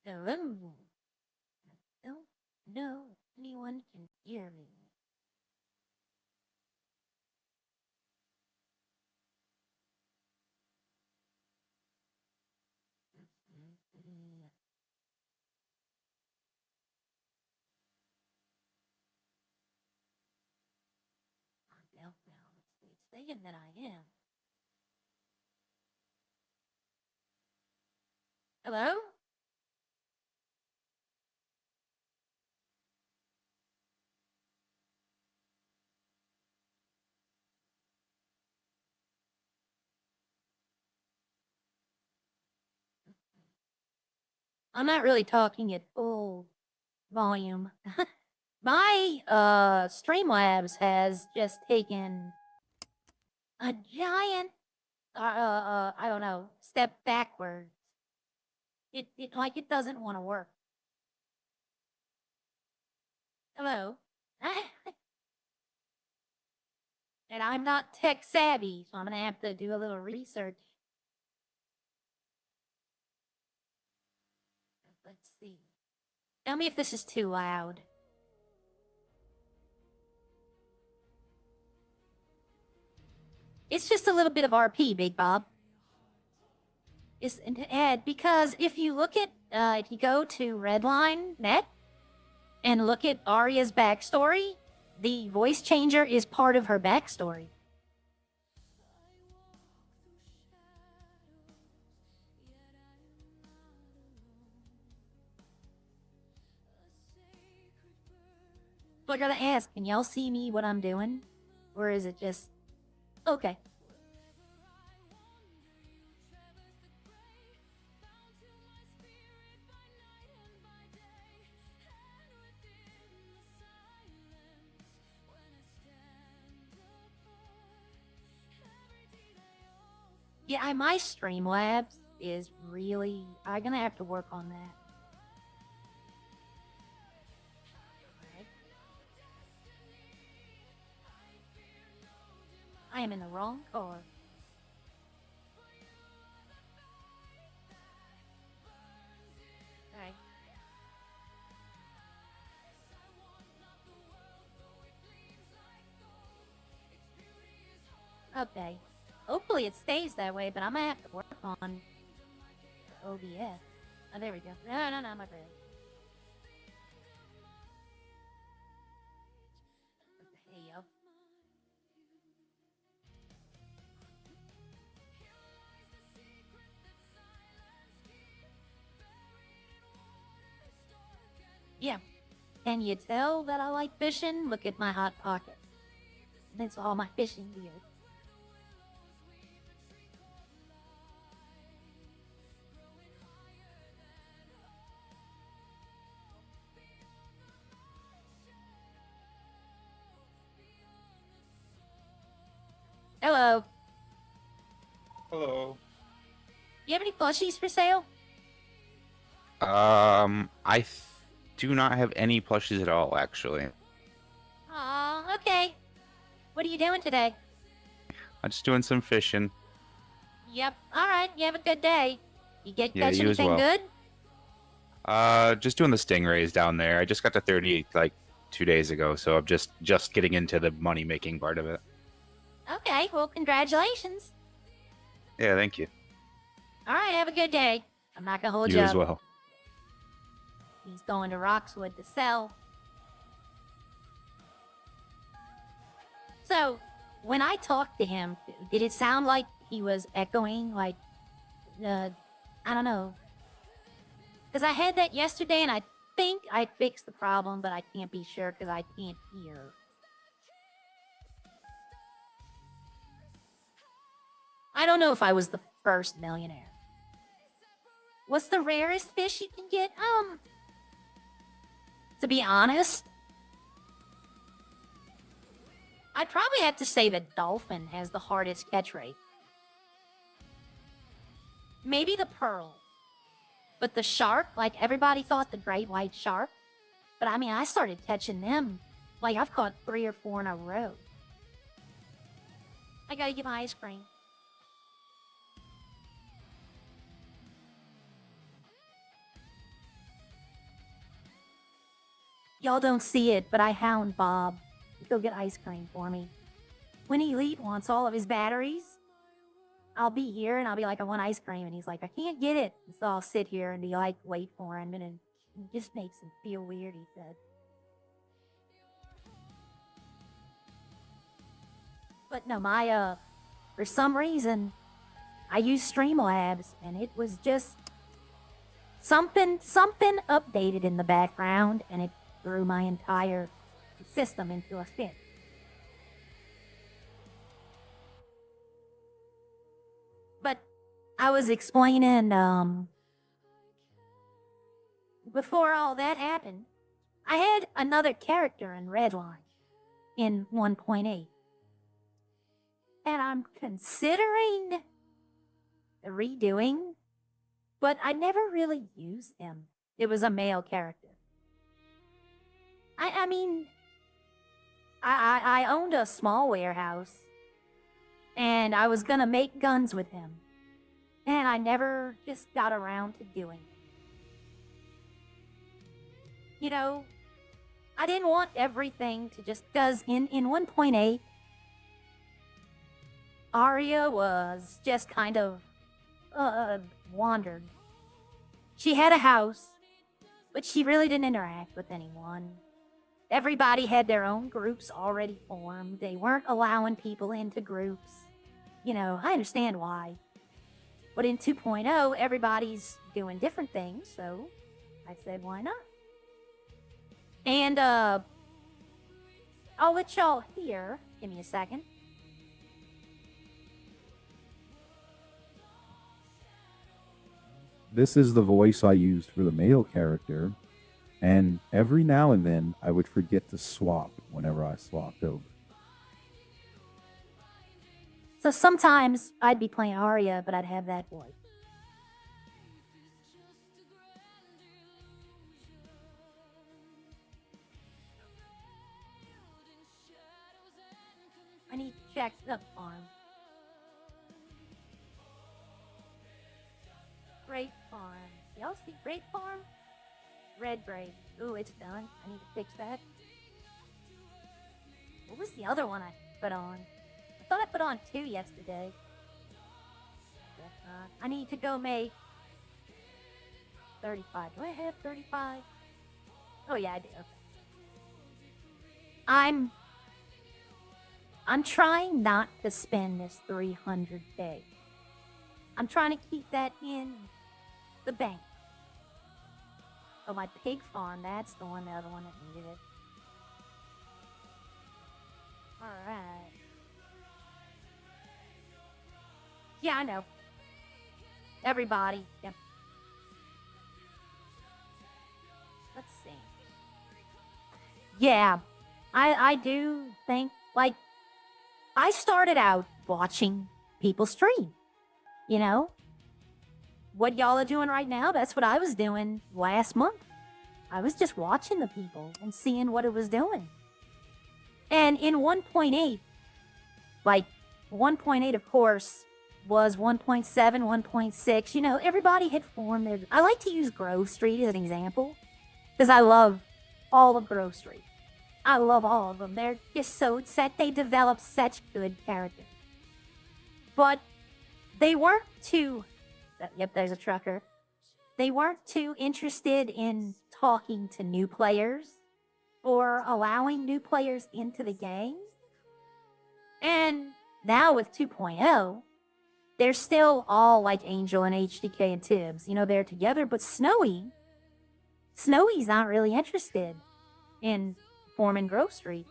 Hello. Don't know anyone can hear me. No, it's saying that I am. Hello? I'm not really talking at full volume. My Streamlabs has just taken a giant I don't know, step backwards. It like it doesn't want to work. Hello. And I'm not tech savvy, so I'm gonna have to do a little research. Let's see. Tell me if this is too loud. It's just a little bit of RP, Big Bob. It's an ad because if you look at if you go to RedLineNet and look at Arya's backstory, the voice changer is part of her backstory. So I gotta ask, can y'all see me what I'm doing? Or is it just okay? Yeah, my Streamlabs is really I'm gonna have to work on that. I am in the wrong car. Alright. Okay. Hopefully it stays that way, but I'm gonna have to work on OBS. Oh, there we go. No, my bad. Hey, yo. Yeah. Can you tell that I like fishing? Look at my hot pocket. That's all my fishing gear. Hello. Hello. You have any plushies for sale? I do not have any plushies at all, actually. Aw, okay. What are you doing today? I'm just doing some fishing. Yep. Alright, you have a good day. You Yeah, catch you as anything well. good? Just doing the stingrays down there. I just got to 30 like 2 days ago, so I'm just getting into the money making part of it. Okay, well, congratulations. Yeah, thank you. Alright, have a good day. I'm not gonna hold You you as up. well. He's going to Roxwood to sell. So, when I talked to him, did it sound like he was echoing, like, I don't know. Because I had that yesterday and I think I fixed the problem, but I can't be sure because I can't hear. I don't know if I was the first millionaire. What's the rarest fish you can get? To be honest, I'd probably have to say the dolphin has the hardest catch rate. Maybe the pearl. But the shark, like everybody thought the great white shark. But I mean, I started catching them. Like I've caught 3 or 4 in a row. I gotta get my ice cream. Y'all don't see it, but I hound Bob to go get ice cream for me. When Elite wants all of his batteries, I'll be here and I'll be like, I want ice cream. And he's like, I can't get it. And so I'll sit here and be like, wait for him. And it just makes him feel weird, he said. But no, for some reason, I use Streamlabs and it was just something updated in the background and it threw my entire system into a fit. But I was explaining, before all that happened, I had another character in Redline in 1.8. And I'm considering redoing, but I never really used him. It was a male character. I mean, I owned a small warehouse, and I was gonna make guns with him, and I never just got around to doing it. You know, I didn't want everything to just, because in 1.8, Arya was just kind of wandered. She had a house, but she really didn't interact with anyone. Everybody had their own groups already formed. They weren't allowing people into groups. You know, I understand why. But in 2.0, everybody's doing different things, so I said, why not? And, I'll let y'all hear. Give me a second. This is the voice I used for the male character, and every now and then I would forget to swap whenever I swapped over. So sometimes I'd be playing Arya, but I'd have that voice. I need to check the farm. Grape farm. Y'all see grape farm? Red grape. Ooh, it's done. I need to fix that. What was the other one I put on? I thought I put on 2 yesterday. I need to go make 35. Do I have 35? Oh yeah, I do. Okay. I'm trying not to spend this 300K. I'm trying to keep that in the bank. Oh, my pig farm, that's the other one that needed it. Alright. Yeah, I know. Everybody. Yep. Let's see. Yeah, I do think, like, I started out watching people stream. You know? What y'all are doing right now, that's what I was doing last month. I was just watching the people and seeing what it was doing. And in 1.8, like, 1.8, of course, was 1.7, 1.6. You know, everybody had formed their... I like to use Grove Street as an example, because I love all of Grove Street. I love all of them. They're just so set. They develop such good characters. But they weren't too... Yep, there's a trucker. They weren't too interested in talking to new players or allowing new players into the game. And now with 2.0, they're still all like Angel and HDK and Tibbs. You know, they're together, but Snowy's not really interested in forming Grove Street.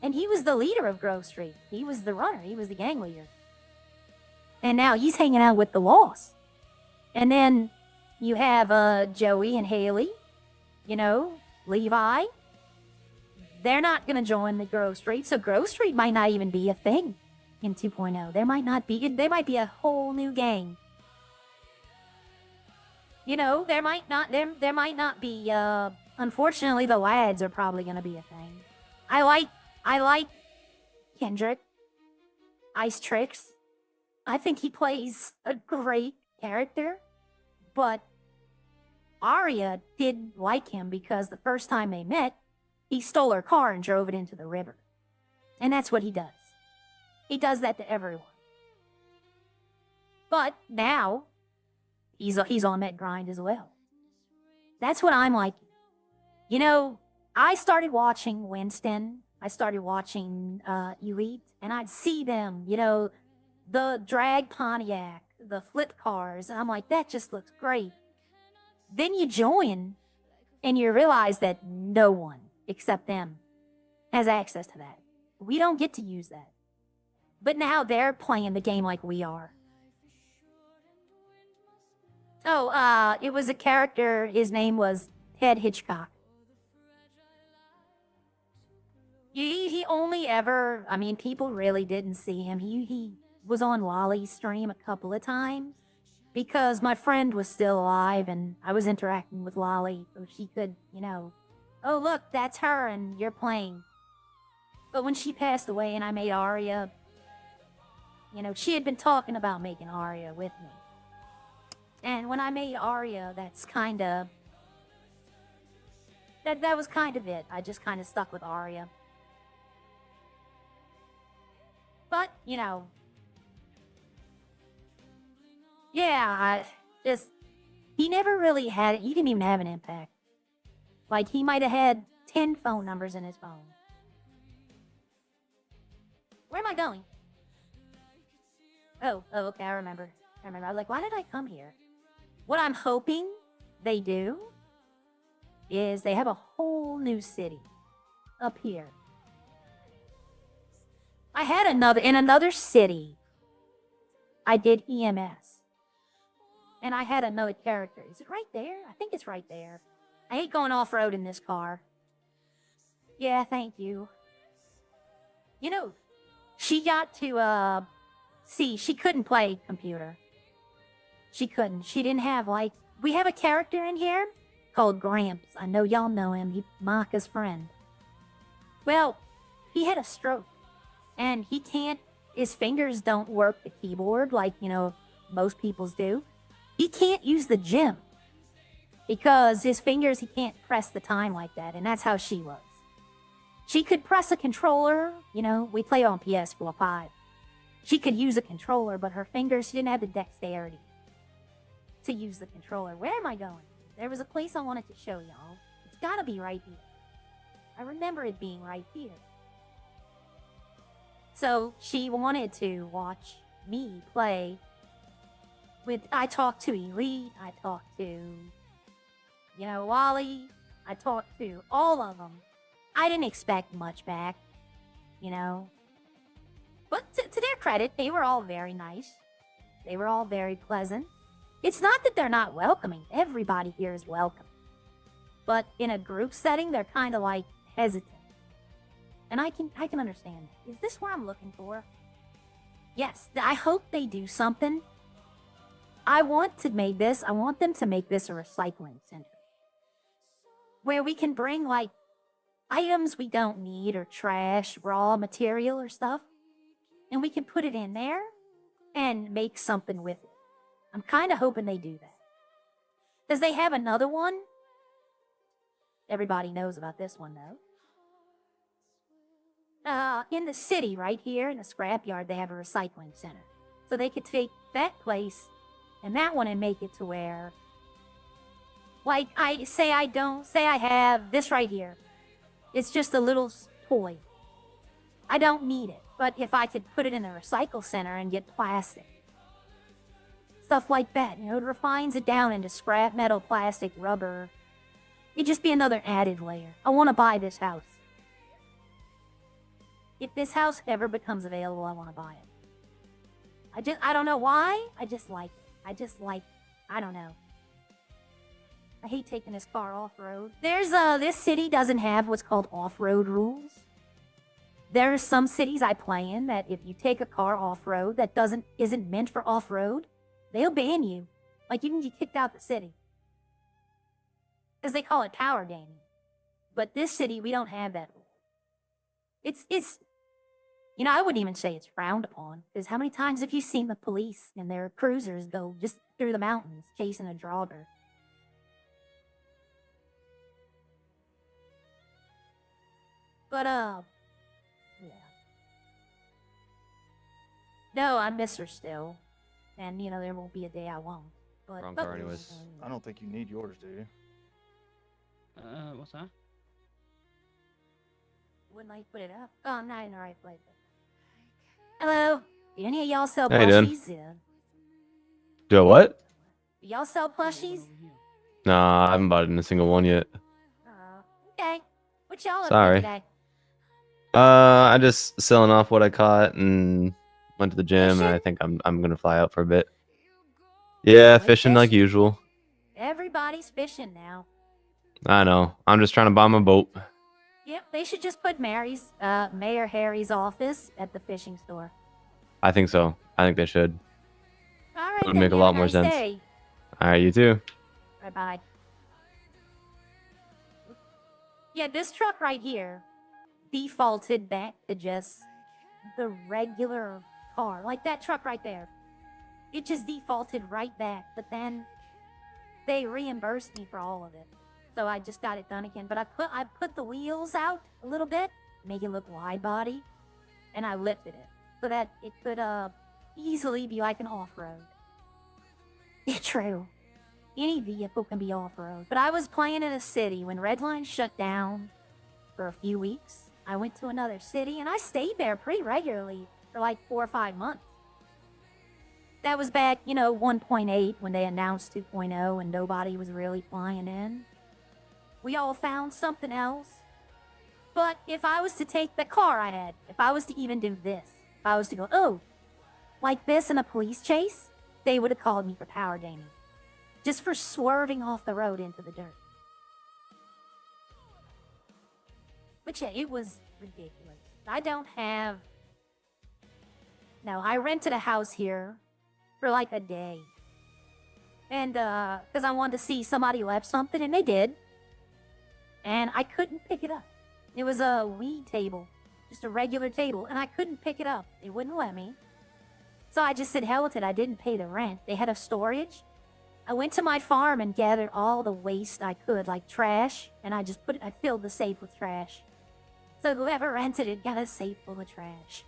And he was the leader of Grove Street. He was the runner. He was the gang leader. And now he's hanging out with the Lost. And then you have Joey and Haley, you know, Levi. They're not going to join the Grove Street, so Grove Street might not even be a thing in 2.0. There might be a whole new gang. You know, there might not be, unfortunately, the lads are probably going to be a thing. I like Kendrick, Ice Tricks. I think he plays a great character, but Arya didn't like him because the first time they met, he stole her car and drove it into the river. And that's what he does. He does that to everyone. But now, he's on that grind as well. That's what I'm like. You know, I started watching Winston. I started watching Elite, and I'd see them, you know, the drag Pontiac, the flip cars, and I'm like, that just looks great. Then you join, and you realize that no one except them has access to that. We don't get to use that. But now they're playing the game like we are. Oh, it was a character, his name was Ted Hitchcock. He only ever, I mean, people really didn't see him. He was on Wally's stream a couple of times because my friend was still alive and I was interacting with Lolly so she could, you know, oh, look, that's her and you're playing. But when she passed away and I made Arya, you know, she had been talking about making Arya with me. And when I made Arya, that's kind of, that was kind of it. I just kind of stuck with Arya. But, you know, yeah, he never really had, he didn't even have an impact. Like, he might have had 10 phone numbers in his phone. Where am I going? Oh, okay, I remember. I was like, why did I come here? What I'm hoping they do is they have a whole new city up here. I had in another city, I did EMS. And I had another character. Is it right there? I think it's right there. I hate going off-road in this car. Yeah, thank you. You know, she got to, see, she couldn't play computer. She couldn't. She didn't have, like, we have a character in here called Gramps. I know y'all know him. He's Maka's friend. Well, he had a stroke. And he can't, his fingers don't work the keyboard like, you know, most people's do. He can't use the gym because his fingers, he can't press the time like that. And that's how she was. She could press a controller, you know, we play on PS4 5. She could use a controller, but her fingers, she didn't have the dexterity to use the controller. Where am I going? There was a place I wanted to show y'all. It's gotta be right here. I remember it being right here. So she wanted to watch me play with, I talked to Elite, I talked to, you know, Wally, I talked to all of them. I didn't expect much back, you know. But to their credit, they were all very nice. They were all very pleasant. It's not that they're not welcoming. Everybody here is welcome. But in a group setting, they're kind of like hesitant. And I can understand. Is this what I'm looking for? Yes, I hope they do something. I want them to make this a recycling center. Where we can bring, like, items we don't need or trash, raw material or stuff. And we can put it in there and make something with it. I'm kind of hoping they do that. Because they have another one. Everybody knows about this one, though. In the city, right here in the scrapyard, they have a recycling center. So they could take that place and that one and make it to where, like, I have this right here. It's just a little toy. I don't need it. But if I could put it in the recycle center and get plastic, stuff like that, you know, it refines it down into scrap metal, plastic, rubber. It'd just be another added layer. I want to buy this house. If this house ever becomes available, I want to buy it. I don't know why. I just like it. I don't know. I hate taking this car off-road. This city doesn't have what's called off-road rules. There are some cities I play in that if you take a car off-road that isn't meant for off-road, they'll ban you. Like, you can get kicked out the city. Because they call it power gaming. But this city, we don't have that rule. It's, you know, I wouldn't even say it's frowned upon. Because how many times have you seen the police and their cruisers go just through the mountains chasing a drogger? But yeah. No, I miss her still, and there won't be a day I won't. But Wrong car anyways. I don't think you need yours, do you? What's that? Wouldn't I put it up? Oh, I'm not in the right place. Hello. Do any of y'all sell How you doing? plushies? Yeah. Do a what? Do y'all sell plushies? Nah, I haven't bought in a single one yet. Okay. What y'all up Sorry. to today? I just selling off what I caught and went to the gym, and I Fishing? think I'm gonna fly out for a bit. Yeah, Like fishing like fish? usual. Everybody's fishing now. I know. I'm just trying to buy my boat. Yep, they should just put Mayor Harry's office at the fishing store. I think so. I think they should. All right, It would then, make a you lot have more nice sense. day. All right, you too. Bye-bye. Yeah, this truck right here defaulted back to just the regular car. Like that truck right there. It just defaulted right back, but then they reimbursed me for all of it. So I just got it done again. But I put the wheels out a little bit, make it look wide body, and I lifted it so that it could easily be like an off-road. Yeah, true. Any vehicle can be off-road. But I was playing in a city when Redline shut down for a few weeks. I went to another city and I stayed there pretty regularly for like 4 or 5 months. That was back, 1.8 when they announced 2.0 and nobody was really flying in. We all found something else. But if I was to take the car I had, if I was to even do this, if I was to go, oh, like this in a police chase, they would have called me for power gaming. Just for swerving off the road into the dirt. But yeah, it was ridiculous. I don't have... No, I rented a house here for like a day. And, because I wanted to see somebody left something, and they did. And I couldn't pick it up. It was a weed table. Just a regular table, and I couldn't pick it up. They wouldn't let me. So I just said, hell with it, I didn't pay the rent. They had a storage. I went to my farm and gathered all the waste I could, like trash, and I filled the safe with trash. So whoever rented it got a safe full of trash.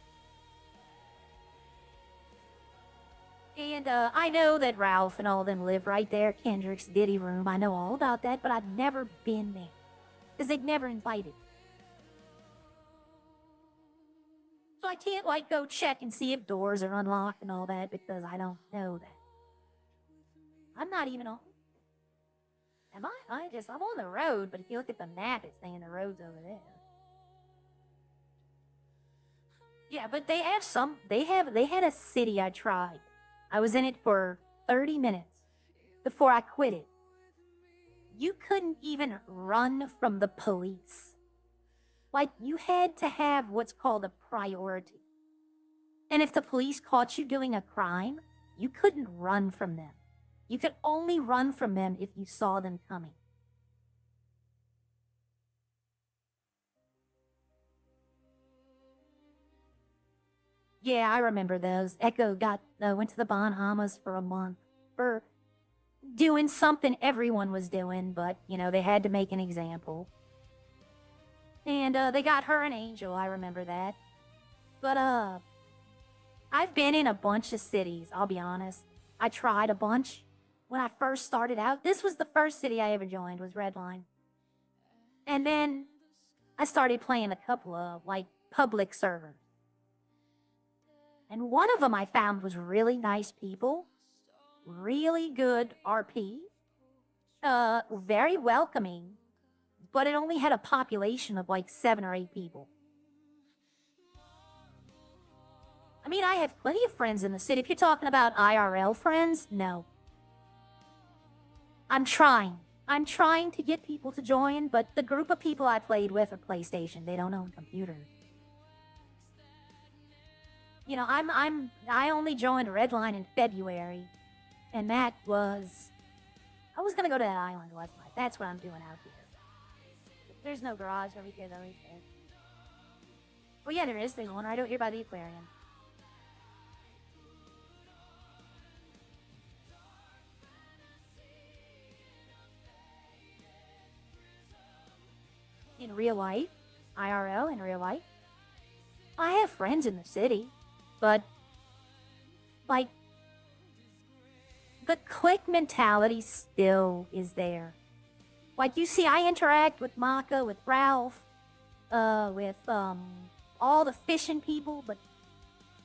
And I know that Ralph and all them live right there, Kendrick's Diddy room. I know all about that, but I've never been there. Because they'd never invited. So I can't, go check and see if doors are unlocked and all that, because I don't know that. I'm not even on. Am I? I'm on the road, but if you look at the map, it's saying the road's over there. Yeah, but they had a city I tried. I was in it for 30 minutes before I quit it. You couldn't even run from the police. Like, you had to have what's called a priority. And if the police caught you doing a crime, you couldn't run from them. You could only run from them if you saw them coming. Yeah, I remember those. Echo went to the Bahamas for a month for doing something everyone was doing, but, they had to make an example. And they got her an angel, I remember that. But, I've been in a bunch of cities, I'll be honest. I tried a bunch. When I first started out, this was the first city I ever joined, was Redline. And then I started playing a couple of, public servers. And one of them I found was really nice people, really good RP, very welcoming, but it only had a population of 7 or 8 people. I mean, I have plenty of friends in the city. If you're talking about IRL friends, no. I'm trying to get people to join, but the group of people I played with are PlayStation. They don't own computers. I only joined Redline in February, and that was... I was gonna go to that island last night. That's what I'm doing out here. There's no garage over here, though, is there? Oh, yeah, there is. There's one right over here by the aquarium. In real life, IRL in real life. I have friends in the city, but like the clique mentality still is there. Like you see, I interact with Maka, with Ralph, with all the fishing people, but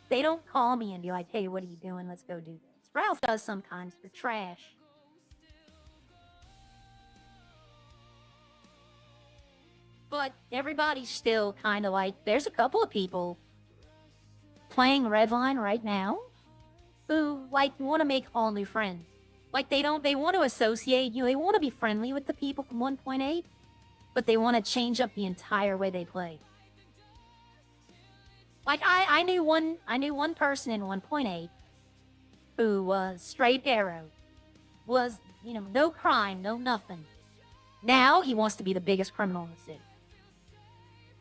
they don't call me and be like, "Hey, what are you doing? Let's go do this." Ralph does sometimes for trash. But everybody's still kind of like, there's a couple of people playing Redline right now who like want to make all new friends. Like they want to associate, they want to be friendly with the people from 1.8, but they want to change up the entire way they play. Like I knew one person in 1.8 who was straight arrow, was, no crime, no nothing. Now he wants to be the biggest criminal in the city.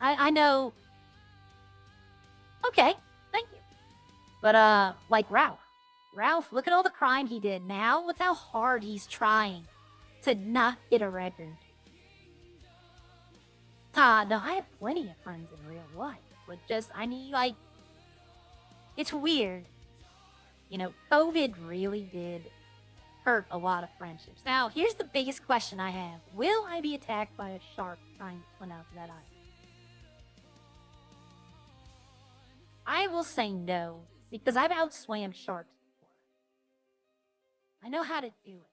I know. Okay, thank you. But like Ralph, look at all the crime he did. Now look how hard he's trying to not get a record. No, I have plenty of friends in real life, but I need it's weird. COVID really did hurt a lot of friendships. Now, here's the biggest question I have. Will I be attacked by a shark trying to swim out to that island? I will say no, because I've outswam sharks before. I know how to do it.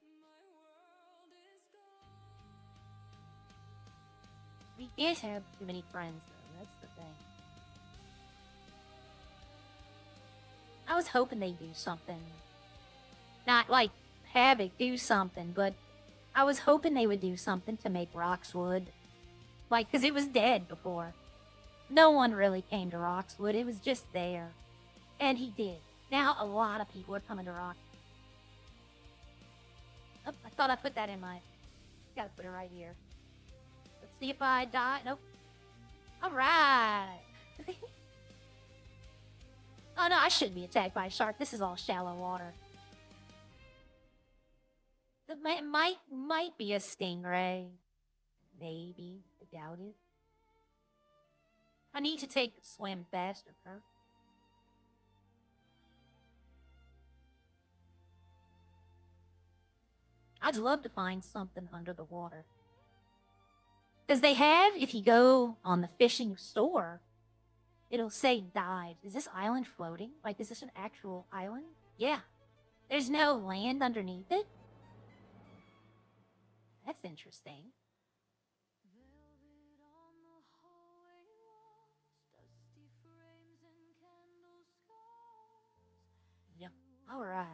We can't have too many friends, though. That's the thing. I was hoping they'd do something. Not like Havoc do something, but I was hoping they would do something to make Roxwood. Because it was dead before. No one really came to Roxwood. It was just there. And he did. Now a lot of people are coming to Roxwood. Oh, I thought I put that in my... Gotta put it right here. Let's see if I die. Nope. Alright. Oh no, I shouldn't be attacked by a shark. This is all shallow water. It might be a stingray. Maybe. I doubt it. I need to take a swim faster, huh? I'd love to find something under the water. Because they have, if you go on the fishing store, it'll say dive. Is this island floating? Is this an actual island? Yeah. There's no land underneath it? That's interesting. Yep. Alright.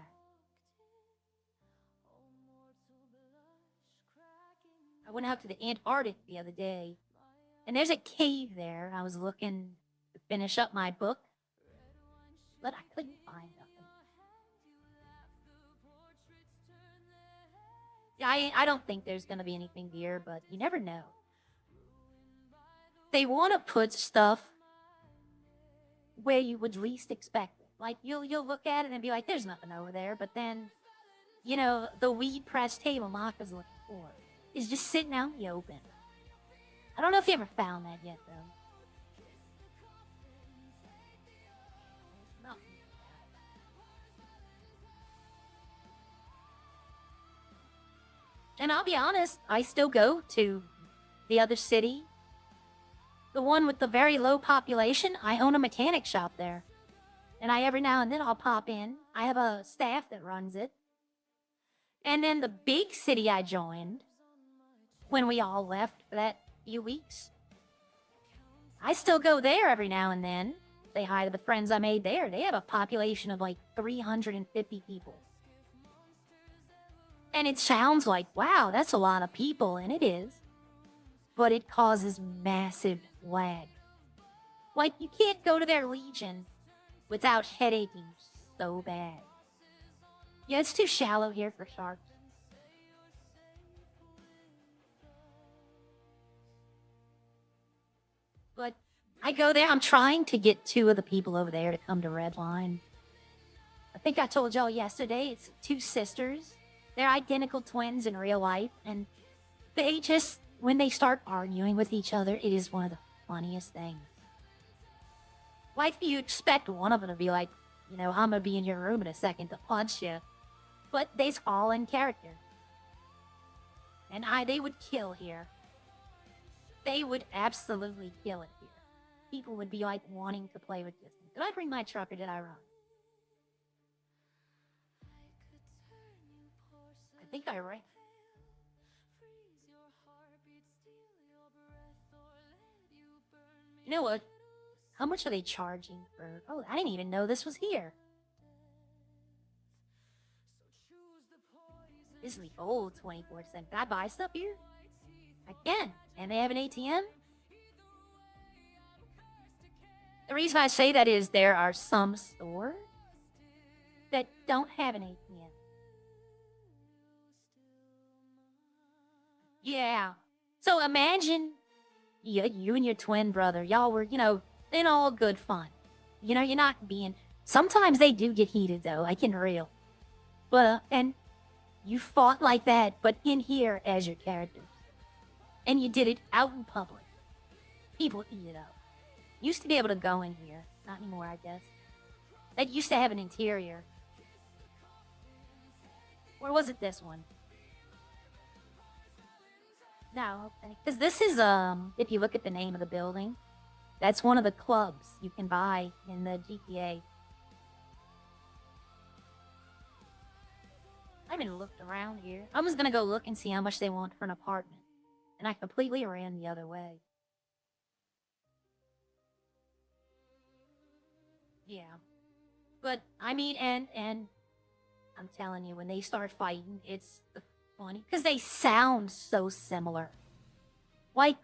I went out to the Antarctic the other day, and there's a cave there. I was looking to finish up my book, but I couldn't find nothing. Yeah, I don't think there's going to be anything here, but you never know. They want to put stuff where you would least expect it. You'll look at it and be like, there's nothing over there, but then, the weed press table Maka's looking for is just sitting out in the open. I don't know if you ever found that yet, though. There's nothing. And I'll be honest, I still go to the other city. The one with the very low population, I own a mechanic shop there. And every now and then I'll pop in. I have a staff that runs it. And then the big city I joined, when we all left for that few weeks, I still go there every now and then. Say hi to the friends I made there. They have a population of 350 people. And it sounds like, wow, that's a lot of people, and it is. But it causes massive lag. You can't go to their Legion without headaching so bad. Yeah, it's too shallow here for sharks. But I go there. I'm trying to get 2 of the people over there to come to Redline. I think I told y'all yesterday, it's 2 sisters. They're identical twins in real life. And they just, when they start arguing with each other, it is one of the funniest things. Like, you expect one of them to be like, you know, I'm gonna be in your room in a second to punch you. But they's all in character. And they would kill here. They would absolutely kill it here. People would be like wanting to play with this. Did I bring my truck or did I run? I think I ran. You know what? How much are they charging for? Oh, I didn't even know this was here. This is the old 24-cent. Can I buy stuff here? I can. And they have an ATM? The reason I say that is there are some stores that don't have an ATM. Yeah. So imagine you and your twin brother, y'all were, you know, in all good fun. You know, you're not being... Sometimes they do get heated, though, like in real. But, and you fought like that, but in here as your characters. And you did it out in public. People eat it up. Used to be able to go in here. Not anymore, I guess. That used to have an interior. Or was it this one? No, because this is, if you look at the name of the building, that's one of the clubs you can buy in the GTA. I haven't looked around here. I was gonna go look and see how much they want for an apartment. And I completely ran the other way. Yeah. But, I mean, and I'm telling you, when they start fighting, it's funny. Because they sound so similar. Like,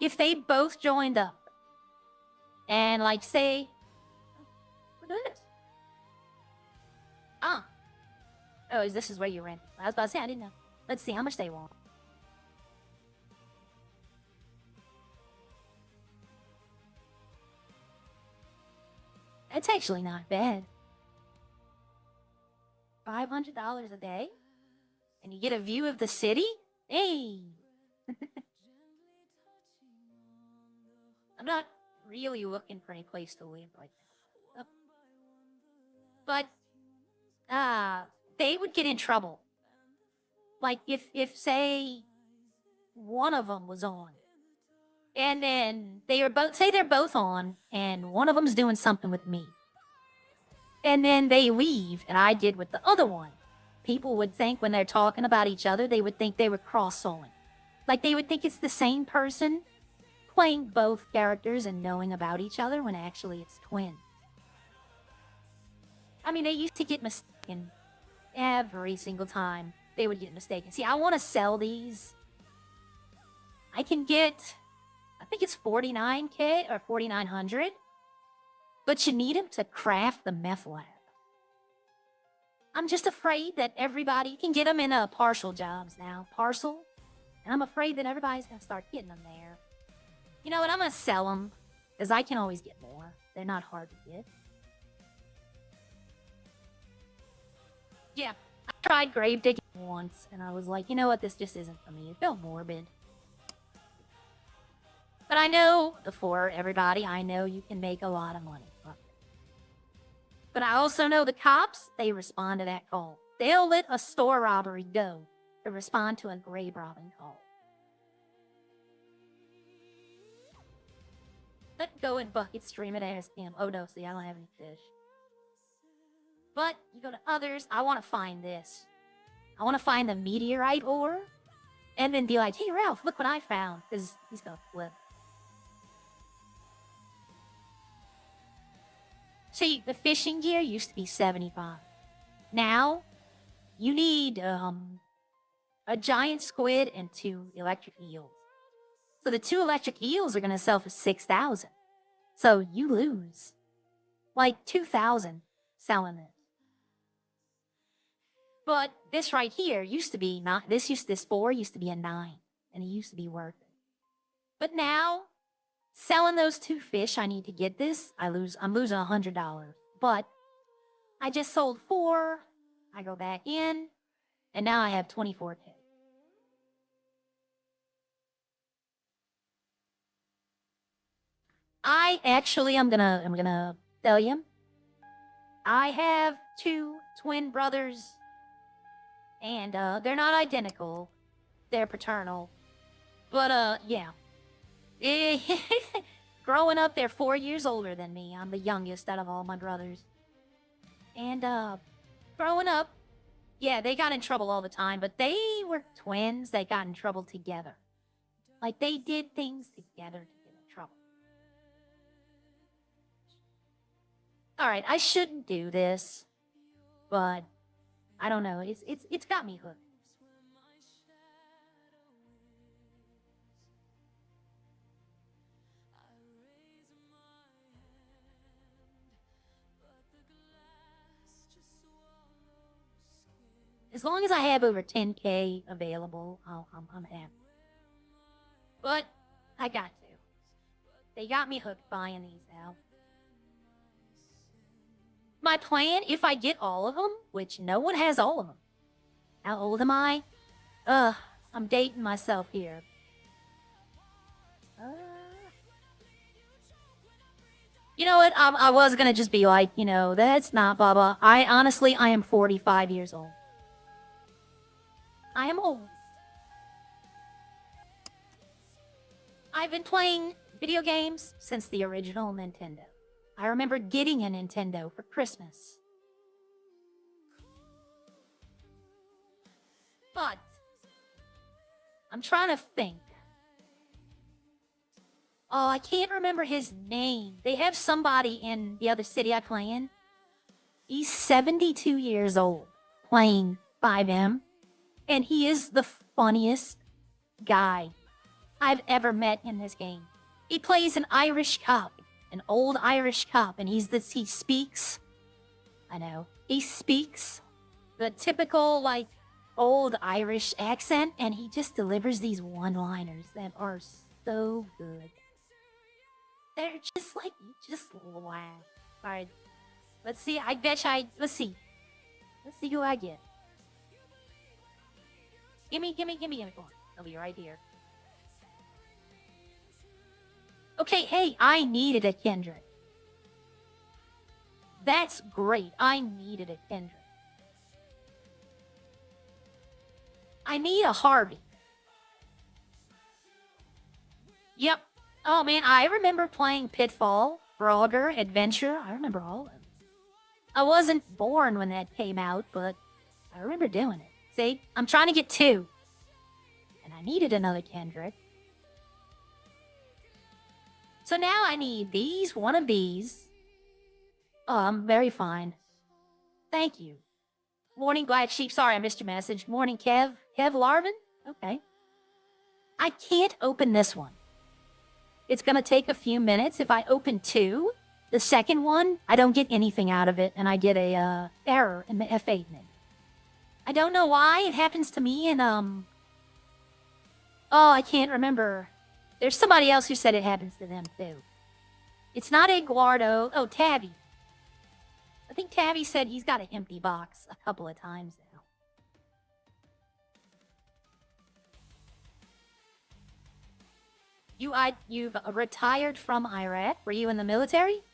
if they both joined up, and, like, say... Look at this. Ah. Oh, this is where you ran. I was about to say, I didn't know. Let's see how much they want. That's actually not bad. $500 a day? And you get a view of the city? Hey! I'm not really looking for any place to live right now. But, they would get in trouble. Like, if say, one of them was on. And then they are both, say they're both on, and one of them's doing something with me. And then they leave, and I did with the other one. People would think when they're talking about each other, they would think they were cross-sewing. Like, they would think it's the same person playing both characters and knowing about each other when actually it's twins. I mean, they used to get mistaken every single time. They would get mistaken. See, I want to sell these. I can get... I think it's 49K or 4,900. But you need them to craft the meth lab. I'm just afraid that everybody can get them in partial jobs now. Parcel. And I'm afraid that everybody's going to start getting them there. You know what? I'm going to sell them. Because I can always get more. They're not hard to get. Yeah. I tried grave digging once. And I was like, you know what? This just isn't for me. It felt morbid. But I know, for everybody, I know you can make a lot of money. But I also know the cops, they respond to that call. They'll let a store robbery go to respond to a grave robbing call. Let go in bucket stream and ask him. Oh no, see, I don't have any fish. But you go to others, I want to find this. I want to find the meteorite ore. And then be like, hey Ralph, look what I found. Because he's going to flip. See, the fishing gear used to be 75. Now, you need a giant squid and 2 electric eels. So the 2 electric eels are going to sell for 6,000. So you lose. Like 2,000 selling this. But this right here used to be not, this 4 used to be a 9. And it used to be worth it. But now... selling those 2 fish, I need to get this. I'm losing $100. But I just sold 4. I go back in, and now I have 24K. I'm gonna tell you. I have 2 twin brothers, and they're not identical. They're paternal. But yeah. Growing up, they're 4 years older than me. I'm the youngest out of all my brothers. And growing up, yeah, they got in trouble all the time, but they were twins that got in trouble together. Like they did things together to get in trouble. All right, I shouldn't do this, but I don't know. It's got me hooked. As long as I have over 10K available, I'm happy. But I got to. They got me hooked buying these now. My plan, if I get all of them, which no one has all of them. How old am I? I'm dating myself here. You know what? I was gonna just be like, that's not blah blah. I am 45 years old. I am old. I've been playing video games since the original Nintendo. I remember getting a Nintendo for Christmas. But I'm trying to think. Oh, I can't remember his name. They have somebody in the other city I play in. He's 72 years old playing 5M. And he is the funniest guy I've ever met in this game. He plays an Irish cop, an old Irish cop, and he speaks. I know. He speaks the typical, like, old Irish accent, and he just delivers these one-liners that are so good. They're just like, you just laugh. Alright, let's see, let's see. Let's see who I get. Gimme. Come on, I'll be right here. Okay, hey, I needed a Kendrick. That's great, I needed a Kendrick. I need a Harvey. Yep. Oh man, I remember playing Pitfall, Frogger, Adventure. I remember all of them. I wasn't born when that came out, but I remember doing it. See, I'm trying to get 2. And I needed another Kendrick. So now I need one of these. Oh, I'm very fine. Thank you. Morning, Glad Sheep. Sorry, I missed your message. Morning, Kev. Kev Larvin? Okay. I can't open this one. It's gonna take a few minutes. If I open 2, the second one, I don't get anything out of it, and I get a error in the F8 menu. I don't know why it happens to me, and oh, I can't remember. There's somebody else who said it happens to them too. It's not Eduardo. Oh, Tabby. I think Tabby said he's got an empty box a couple of times now. You've retired from Iraq? Were you in the military?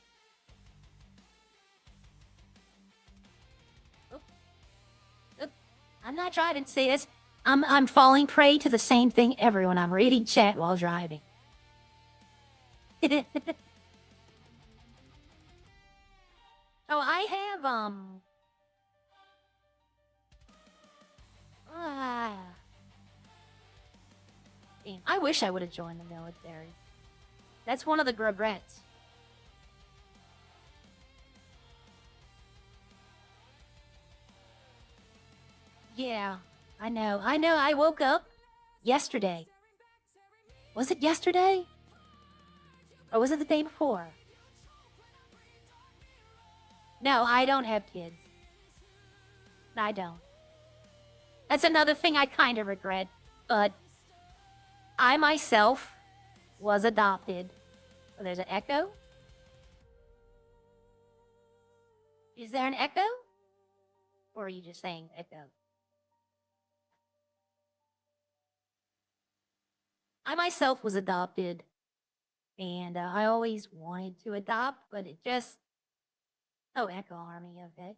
I'm not trying to say this. I'm falling prey to the same thing everyone. I'm reading chat while driving. Oh, I have, damn, I wish I would have joined the military. That's one of the regrets. Yeah, I know. I woke up yesterday. Was it yesterday? Or was it the day before? No, I don't have kids. I don't. That's another thing I kind of regret, but I myself was adopted. Oh, there's an echo? Is there an echo? Or are you just saying echo? I myself was adopted And I always wanted to adopt, but it just. Oh, Echo Army, okay.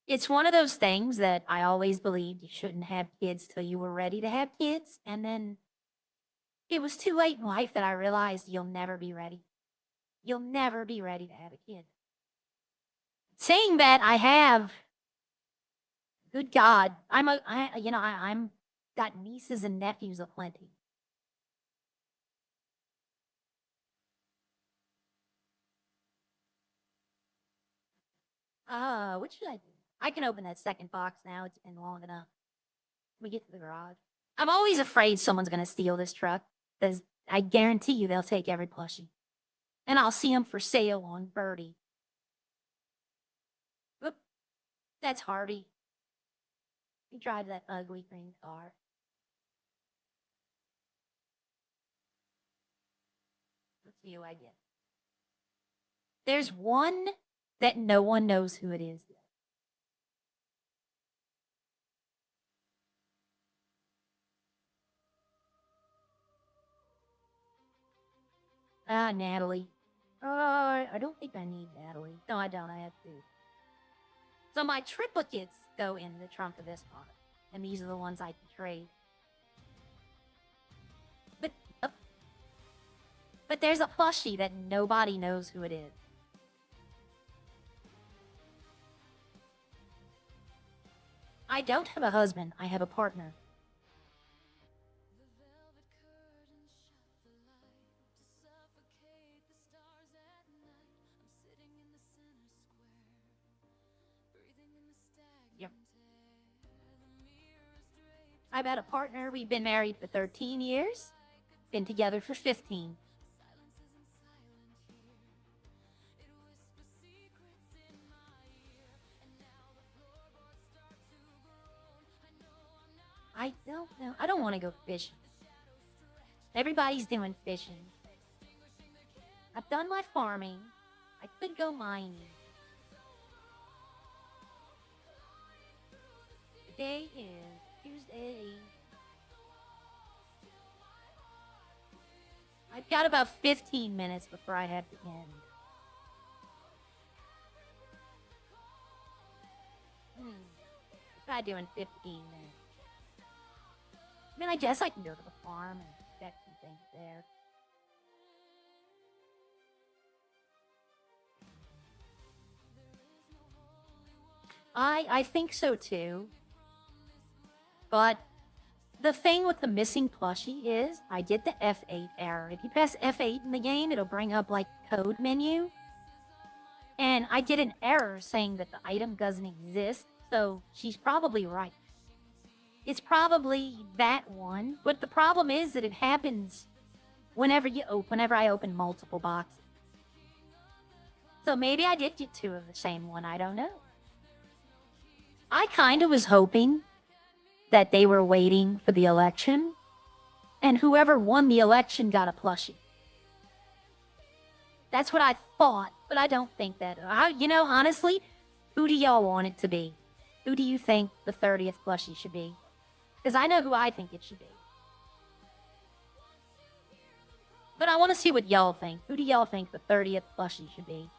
It's one of those things that I always believed you shouldn't have kids till you were ready to have kids. And then it was too late in life that I realized you'll never be ready. You'll never be ready to have a kid. Saying that, I have. Good God, I'm got nieces and nephews aplenty. What should I do? I can open that second box now. It's been long enough. We get to the garage. I'm always afraid someone's gonna steal this truck, because I guarantee you they'll take every plushie. And I'll see them for sale on Birdie. Whoop. That's Harvey. He drives that ugly green car. Let's see who I get. There's one that no one knows who it is. Natalie. I don't think I need Natalie. No, I don't. I have two. So my triplicates go in the trunk of this car. And these are the ones I can trade. But there's a plushie that nobody knows who it is. I don't have a husband. I have a partner. Yep. I've had a partner. We've been married for 13 years. Been together for 15. I don't know. I don't want to go fishing. Everybody's doing fishing. I've done my farming. I could go mining. Today is Tuesday. I've got about 15 minutes before I have to end. Try doing 15 minutes. I mean, I guess I can go to the farm and check some things there. I think so too. But the thing with the missing plushie is I did the F8 error. If you press F8 in the game, it'll bring up like code menu. And I did an error saying that the item doesn't exist, so she's probably right. It's probably that one, but the problem is that it happens whenever I open multiple boxes. So maybe I did get two of the same one, I don't know. I kind of was hoping that they were waiting for the election, and whoever won the election got a plushie. That's what I thought, but I don't think that. Honestly, who do y'all want it to be? Who do you think the 30th plushie should be? Because I know who I think it should be. But I want to see what y'all think. Who do y'all think the 30th plushie should be?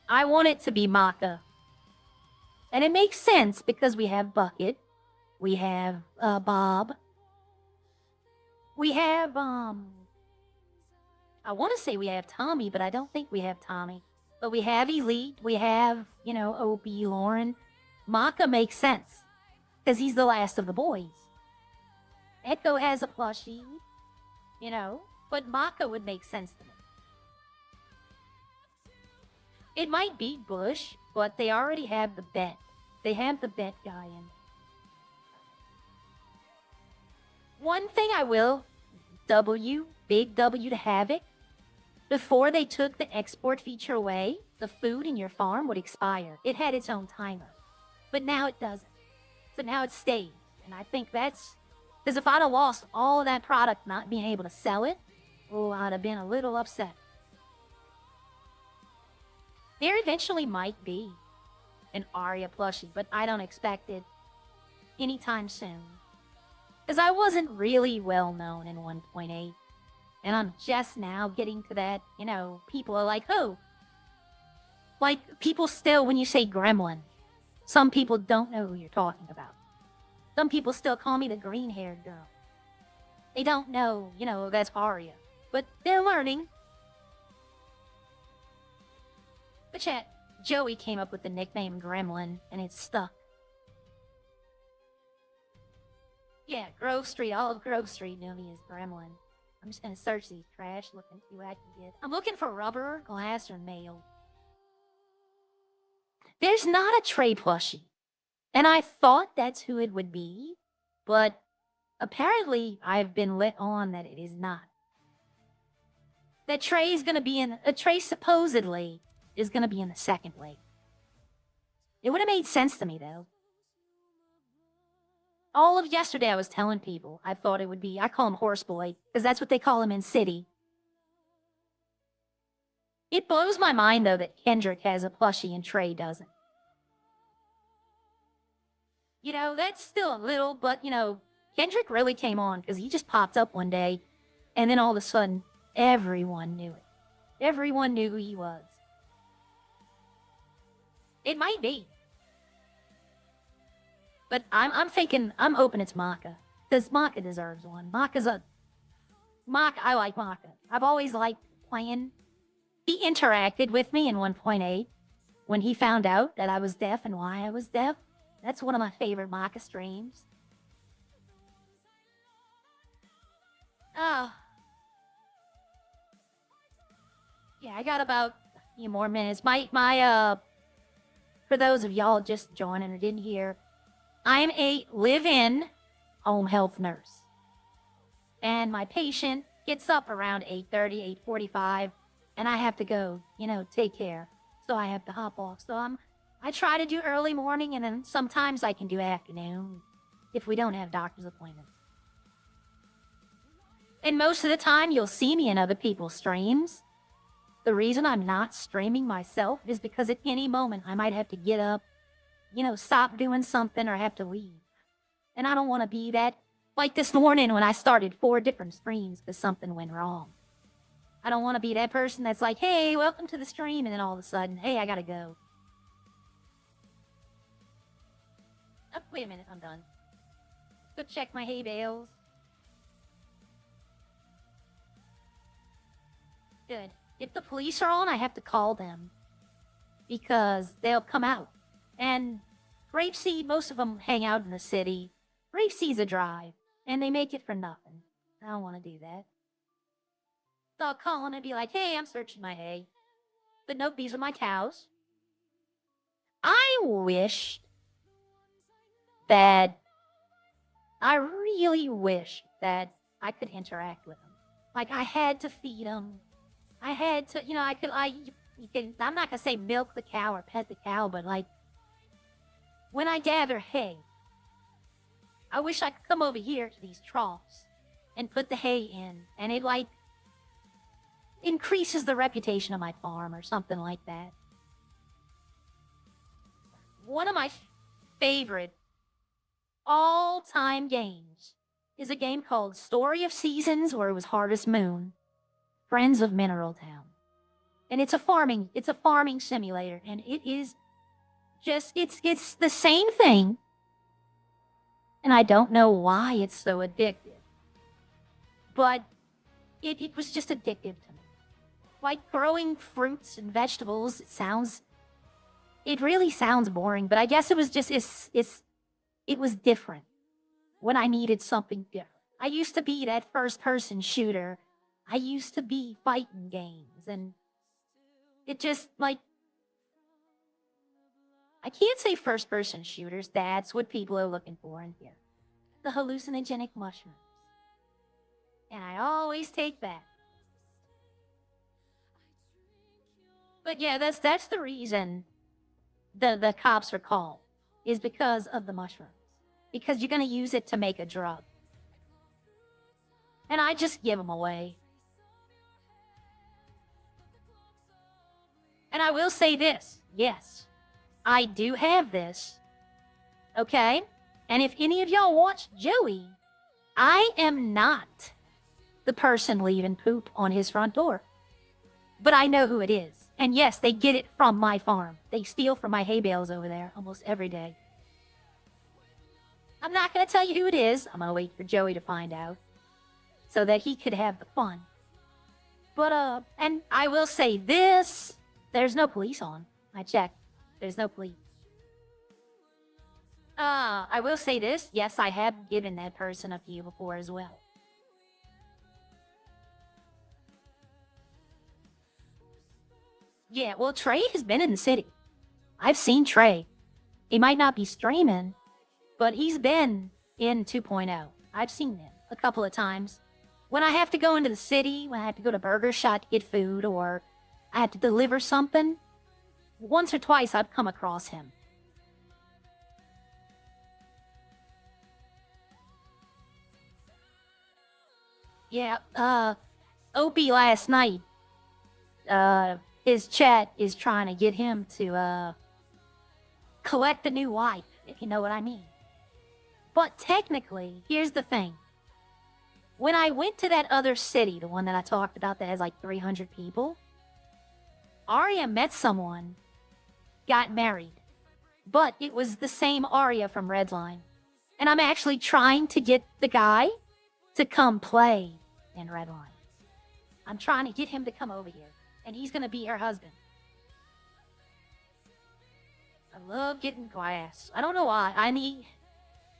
I want it to be Maka. And it makes sense because we have Bucket. We have Bob. We have, I want to say we have Tommy, but I don't think we have Tommy. But we have Elite. We have, Opie, Lauren. Maka makes sense because he's the last of the boys. Echo has a plushie, but Maka would make sense to me. It might be Bush, but they already have the bet. They have the bet guy in. One thing I will, big W to Havoc, before they took the export feature away, the food in your farm would expire. It had its own timer, but now it doesn't. So now it stays. And I think that's because if I'd have lost all of that product not being able to sell it, oh, I'd have been a little upset. There eventually might be an Arya plushie, but I don't expect it anytime soon. Because I wasn't really well known in 1.8. And I'm just now getting to that, you know, people are like, oh. Like, people still, when you say gremlin, some people don't know who you're talking about. Some people still call me the green-haired girl. They don't know, you know, that's Arya. But they're learning. But chat, Joey came up with the nickname Gremlin, and it's stuck. Yeah, Grove Street, all of Grove Street knew me as Gremlin. I'm just gonna search these trash, look and see what I can get. I'm looking for rubber, glass, or mail. There's not a Trey plushie. And I thought that's who it would be, but apparently I've been let on that it is not. That Trey is gonna be in, Trey supposedly is gonna be in the second wave. It would have made sense to me though. All of yesterday I was telling people I thought it would be, I call him Horseboy, because that's what they call him in City. It blows my mind though that Kendrick has a plushie and Trey doesn't. You know, that's still a little, but you know, Kendrick really came on because he just popped up one day and then all of a sudden everyone knew it. Everyone knew who he was. It might be. But I'm thinking, I'm hoping it's Maka. Because Maka deserves one. I like Maka. I've always liked playing. He interacted with me in 1.8 when he found out that I was deaf and why I was deaf. That's one of my favorite Maka streams. Oh. Yeah, I got about a few more minutes. For those of y'all just joining or didn't hear, I'm a live-in home health nurse. And my patient gets up around 8:30, 8:45, and I have to go, you know, take care. So I have to hop off. So I try to do early morning, and then sometimes I can do afternoon if we don't have doctor's appointments. And most of the time, you'll see me in other people's streams. The reason I'm not streaming myself is because at any moment I might have to get up, you know, stop doing something or have to leave. And I don't want to be that, like this morning when I started 4 different streams because something went wrong. I don't want to be that person that's like, hey, welcome to the stream, and then all of a sudden, hey, I gotta go. Oh, wait a minute, I'm done. Go check my hay bales. Good. If the police are on, I have to call them. Because they'll come out. And Grapeseed, most of them hang out in the city. Grapeseed's a drive. And they make it for nothing. I don't want to do that. So I'll call them and be like, hey, I'm searching my hay. But nope, these are my cows. I really wish that I could interact with them. Like, I had to feed them. I had to, you know, I'm not going to say milk the cow or pet the cow, but like, when I gather hay, I wish I could come over here to these troughs and put the hay in, and it like increases the reputation of my farm or something like that. One of my favorite all-time games is a game called Story of Seasons, or it was Harvest Moon, Friends of Mineral Town. And it's a farming simulator, and it is just, it's the same thing. And I don't know why it's so addictive. But it was just addictive to me. Like growing fruits and vegetables, it really sounds boring, but I guess it was just, it was different when I needed something different. I used to be that first-person shooter. I used to be fighting games, and it just, like, I can't say first-person shooters. That's what people are looking for in here. The hallucinogenic mushrooms. And I always take that. But yeah, that's the reason the cops are called, is because of the mushrooms. because you're going to use it to make a drug. And I just give them away. And I will say this. Yes, I do have this. Okay? And if any of y'all watch Joey, I am not the person leaving poop on his front door. But I know who it is. And yes, they get it from my farm. They steal from my hay bales over there almost every day. I'm not going to tell you who it is. I'm going to wait for Joey to find out so that he could have the fun. But, and I will say this. There's no police on. I checked. There's no police. I will say this. Yes, I have given that person a few before as well. Yeah, well, Trey has been in the city. I've seen Trey. He might not be streaming, but he's been in 2.0. I've seen him a couple of times. When I have to go into the city, when I have to go to Burger Shot to get food, or I have to deliver something, once or twice I've come across him. Yeah, Opie last night, his chat is trying to get him to, collect a new wife, if you know what I mean. But technically, here's the thing. When I went to that other city, the one that I talked about that has like 300 people, Arya met someone, got married, but it was the same Arya from Redline. And I'm actually trying to get the guy to come play in Redline. I'm trying to get him to come over here, and he's going to be her husband. I love getting glass. I don't know why. I need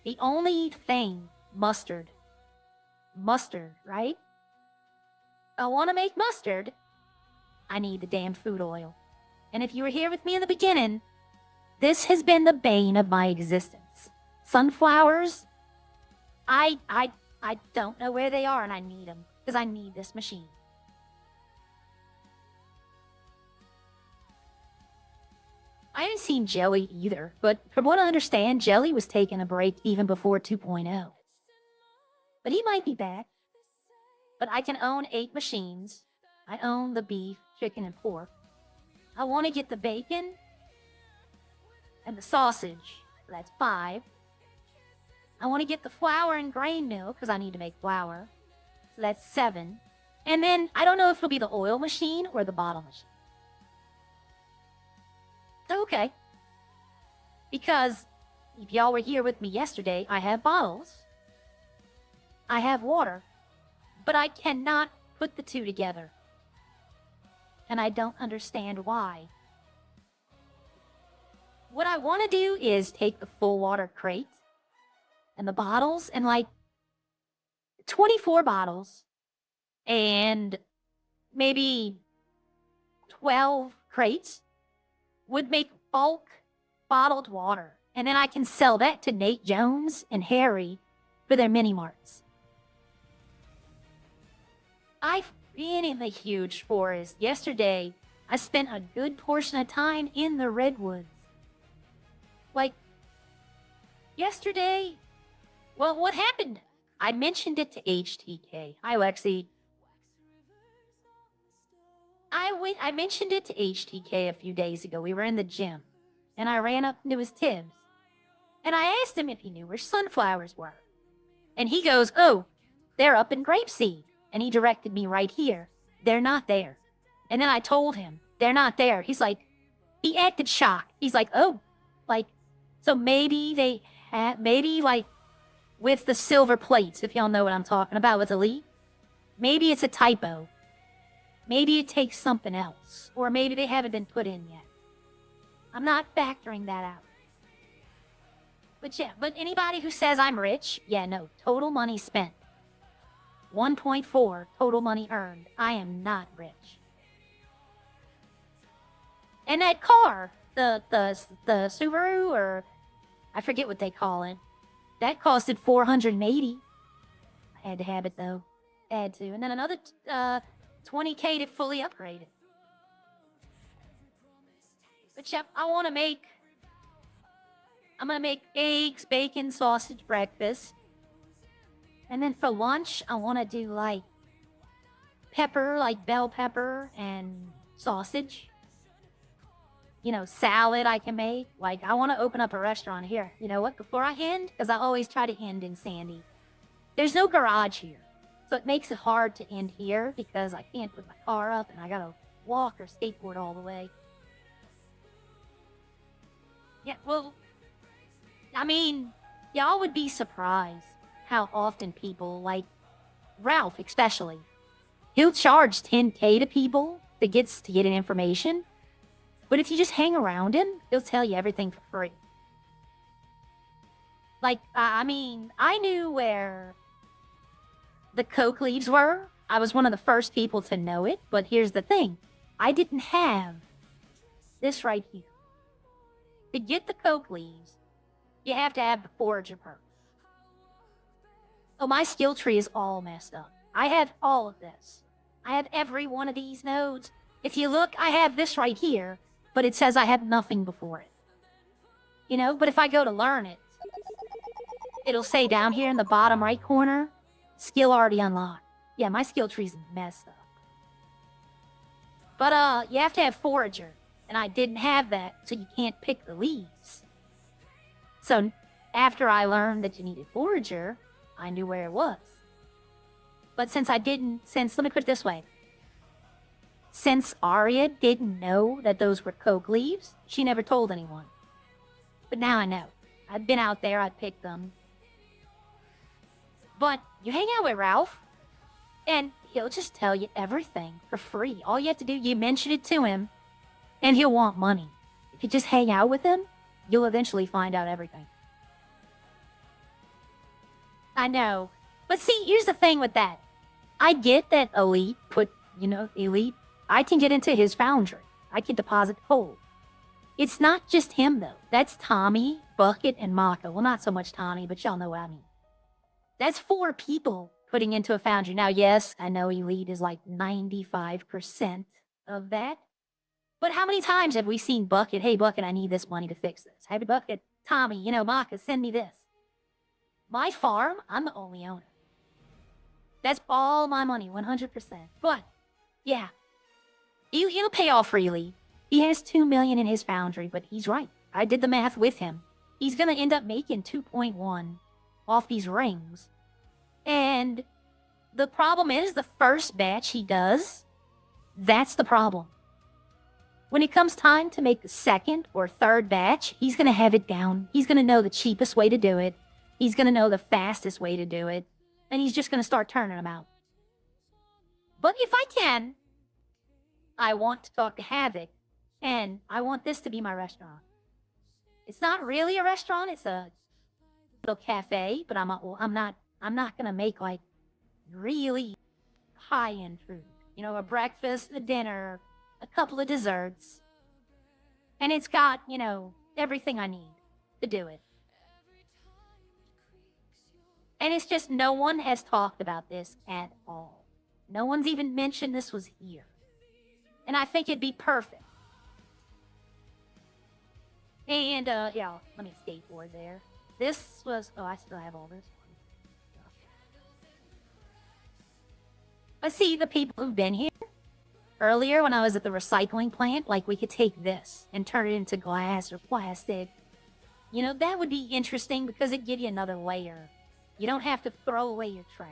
the only thing, mustard. Mustard, right? I want to make mustard. I need the damn food oil. And if you were here with me in the beginning, this has been the bane of my existence. Sunflowers, I don't know where they are, and I need them because I need this machine. I haven't seen Jelly either, but from what I understand, Jelly was taking a break even before 2.0. But he might be back. But I can own 8 machines. I own the beef, chicken, and pork. I want to get the bacon and the sausage. So that's 5. I want to get the flour and grain mill because I need to make flour. So that's 7. And then I don't know if it'll be the oil machine or the bottle machine. Okay. Because if y'all were here with me yesterday, I have bottles. I have water. But I cannot put the two together. And I don't understand why. What I want to do is take the full water crate and the bottles and like 24 bottles and maybe 12 crates would make bulk bottled water. And then I can sell that to Nate Jones and Harry for their mini marts. I've been in the huge forest. Yesterday, I spent a good portion of time in the redwoods. Like, yesterday, well, what happened? I mentioned it to HTK. Hi, Lexi. I mentioned it to HTK a few days ago. We were in the gym, and I ran up into his Tibbs, and I asked him if he knew where sunflowers were. And he goes, oh, they're up in Grapeseed. And he directed me right here. They're not there. And then I told him, they're not there. He's like, he acted shocked. He's like, oh, like, so maybe they have, maybe like with the silver plates, if y'all know what I'm talking about with Elite, maybe it's a typo. Maybe it takes something else. Or maybe they haven't been put in yet. I'm not factoring that out. But yeah, but anybody who says I'm rich, yeah, no, total money spent. 1.4 total money earned. I am not rich. And that car, the Subaru, or I forget what they call it, that costed $480. I had to have it though. Had to. And then another $20K to fully upgrade it. But yep, I want to make I'm gonna make eggs, bacon, sausage breakfast. And then for lunch, I want to do like pepper, like bell pepper and sausage. You know, salad I can make. Like, I want to open up a restaurant here. You know what? Before I end, because I always try to end in Sandy, there's no garage here. So it makes it hard to end here because I can't put my car up and I gotta walk or skateboard all the way. Yeah, well, I mean, y'all would be surprised how often people, like Ralph especially, he'll charge 10K to people to get information. But if you just hang around him, he'll tell you everything for free. Like, I mean, I knew where the coke leaves were. I was one of the first people to know it. But here's the thing. I didn't have this right here. To get the coke leaves, you have to have the forager perk. Oh, my skill tree is all messed up. I have all of this. I have every one of these nodes. If you look, I have this right here, but it says I have nothing before it. You know, but if I go to learn it, it'll say down here in the bottom right corner, skill already unlocked. Yeah, my skill tree's messed up. But, you have to have forager, and I didn't have that, so you can't pick the leaves. So, after I learned that you needed forager, I knew where it was. But let me put it this way. Since Arya didn't know that those were coke leaves, she never told anyone. But now I know. I've been out there, I'd picked them. But you hang out with Ralph, and he'll just tell you everything for free. All you have to do, you mention it to him, and he'll want money. If you just hang out with him, you'll eventually find out everything. I know. But see, here's the thing with that. I get that Elite Elite, I can get into his foundry. I can deposit coal. It's not just him, though. That's Tommy, Bucket, and Mako. Well, not so much Tommy, but y'all know what I mean. That's 4 people putting into a foundry. Now, yes, I know Elite is like 95% of that. But how many times have we seen Bucket, hey, Bucket, I need this money to fix this. Hey, Bucket, Tommy, Maka, send me this. My farm, I'm the only owner. That's all my money, 100%. But, yeah, he'll pay off freely. He has $2 million in his foundry, but he's right. I did the math with him. He's gonna end up making 2.1 off these rings. And the problem is the first batch he does, that's the problem. When it comes time to make the second or third batch, he's gonna have it down. He's gonna know the cheapest way to do it. He's gonna know the fastest way to do it. And he's just gonna start turning them out. But if I can, I want to talk to Havoc, and I want this to be my restaurant. It's not really a restaurant, it's a little cafe, but I'm not gonna make like really high-end food. A breakfast, a dinner, a couple of desserts. And it's got, everything I need to do it. And it's just no one has talked about this at all. No one's even mentioned this was here. And I think it'd be perfect. And, yeah, let me skateboard there. This was, I still have all this. I see the people who've been here. Earlier, when I was at the recycling plant, like, we could take this and turn it into glass or plastic. That would be interesting because it'd give you another layer. You don't have to throw away your trash.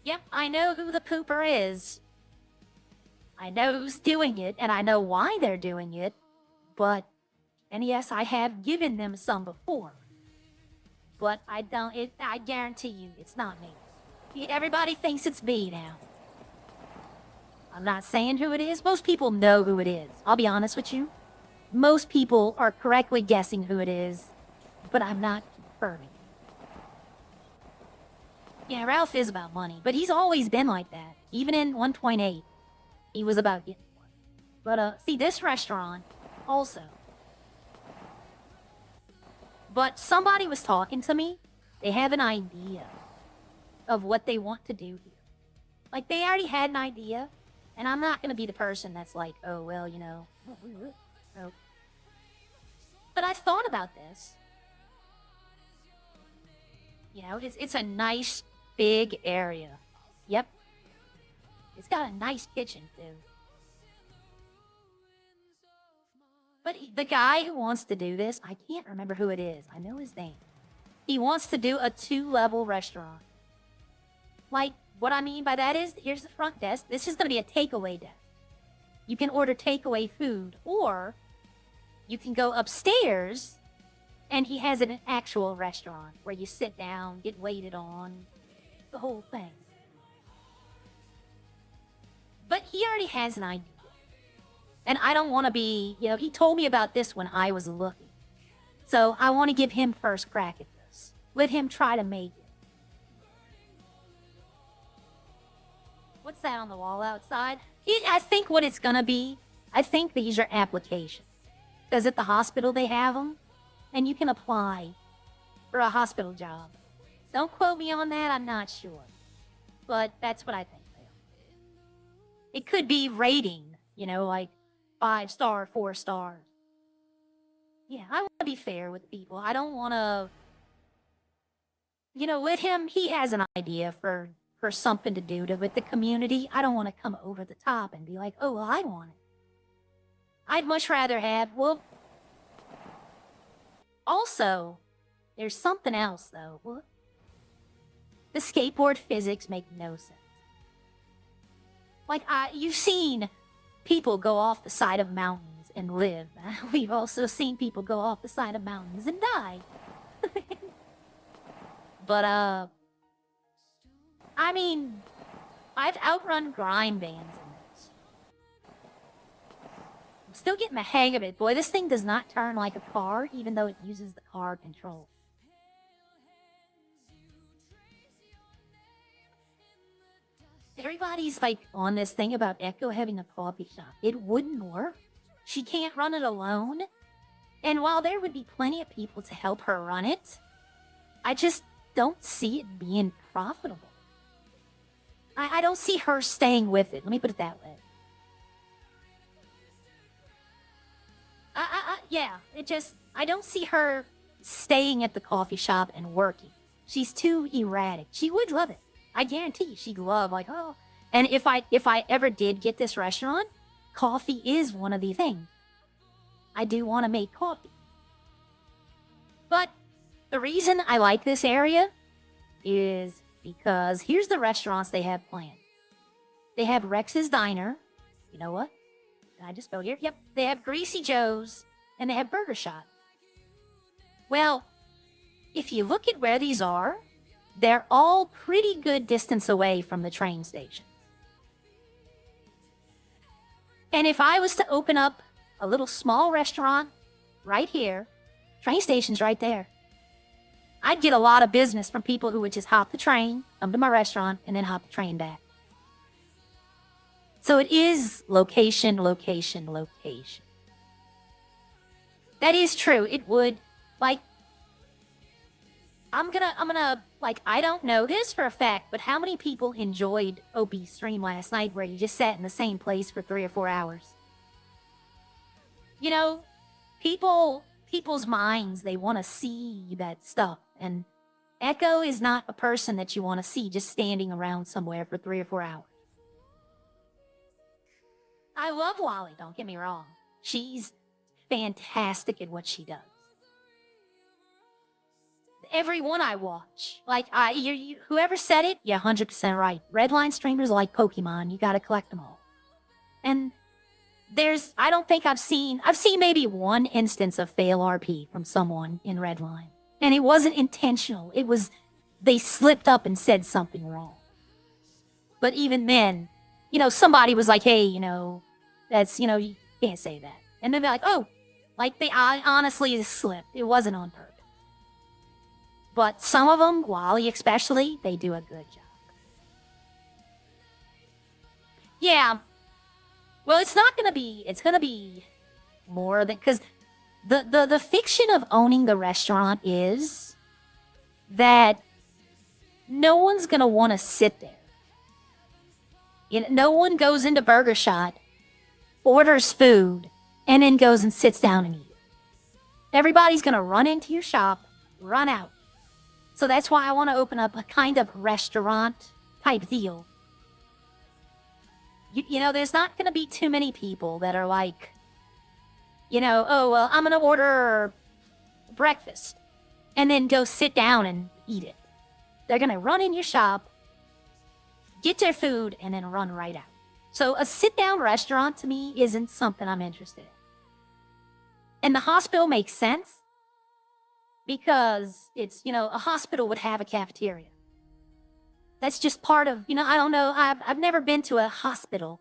Yep, I know who the pooper is. I know who's doing it, and I know why they're doing it. And yes, I have given them some before. But I guarantee you, it's not me. Everybody thinks it's me now. I'm not saying who it is. Most people know who it is. I'll be honest with you. Most people are correctly guessing who it is, but I'm not confirming. Yeah, Ralph is about money, but he's always been like that. Even in 1.8, he was about getting one. But, see, this restaurant, also. But somebody was talking to me. They have an idea of what they want to do here. Like, they already had an idea, and I'm not going to be the person that's like, oh, well, no. But I thought about this. You know, it's a nice big area. Yep. It's got a nice kitchen too. But the guy who wants to do this, I can't remember who it is. I know his name. He wants to do a 2-level restaurant. Like, what I mean by that is, here's the front desk. This is going to be a takeaway desk. You can order takeaway food, or you can go upstairs, and he has an actual restaurant where you sit down, get waited on, the whole thing. But he already has an idea. And I don't want to be, you know, he told me about this when I was looking. So I want to give him first crack at this. Let him try to make it. What's that on the wall outside? I think what it's going to be, I think these are applications. Because at the hospital they have them, and you can apply for a hospital job. Don't quote me on that, I'm not sure. But that's what I think they are. It could be rating, you know, like 5-star, 4 stars. Yeah, I want to be fair with people. I don't want to, you know, let him, he has an idea for something to do with the community. I don't want to come over the top and be like, oh, well, I want it. I'd much rather have, well, also, there's something else, though. What? The skateboard physics make no sense. Like, you've seen people go off the side of mountains and live. We've also seen people go off the side of mountains and die. But, I mean, I've outrun grime bands in this. I'm still getting the hang of it. Boy, this thing does not turn like a car, even though it uses the car control. Everybody's like on this thing about Echo having a coffee shop. It wouldn't work. She can't run it alone. And while there would be plenty of people to help her run it, I just don't see it being profitable. I don't see her staying with it. Let me put it that way. Yeah, I don't see her staying at the coffee shop and working. She's too erratic. She would love it. I guarantee she'd love, like, oh. And if I ever did get this restaurant, coffee is one of the things. I do want to make coffee. But the reason I like this area is because here's the restaurants they have planned. They have Rex's Diner. You know what? Did I just go here? Yep. They have Greasy Joe's, and they have Burger Shot. Well, if you look at where these are, they're all pretty good distance away from the train stations. And if I was to open up a little small restaurant right here, train station's right there, I'd get a lot of business from people who would just hop the train, come to my restaurant, and then hop the train back. So it is location, location, location. That is true. It would, like, I'm gonna, like, I don't know this for a fact, but how many people enjoyed Opie's stream last night where you just sat in the same place for 3 or 4 hours? You know, people's minds, they want to see that stuff. And Echo is not a person that you want to see just standing around somewhere for 3 or 4 hours. I love Wally, don't get me wrong. She's fantastic at what she does. Every one I watch, like, whoever said it, you're 100% right. Redline streamers are like Pokemon. You gotta collect them all. And I don't think I've seen maybe one instance of fail RP from someone in Redline. And it wasn't intentional. It was, they slipped up and said something wrong. But even then, you know, somebody was like, hey, you know, that's, you know, you can't say that. And then they're like, oh, like, I honestly slipped. It wasn't on purpose. But some of them, Wally especially, they do a good job. Yeah. Well, it's going to be more than, because the fiction of owning the restaurant is that no one's going to want to sit there. You know, no one goes into Burger Shot, orders food, and then goes and sits down and eats. Everybody's gonna run into your shop, run out. So that's why I want to open up a kind of restaurant type deal. You know, there's not gonna be too many people that are like, you know, oh, well, I'm gonna order breakfast and then go sit down and eat it. They're gonna run in your shop, get their food, and then run right out. So a sit-down restaurant to me isn't something I'm interested in. And the hospital makes sense because it's, you know, a hospital would have a cafeteria. That's just part of, you know, I don't know, I've never been to a hospital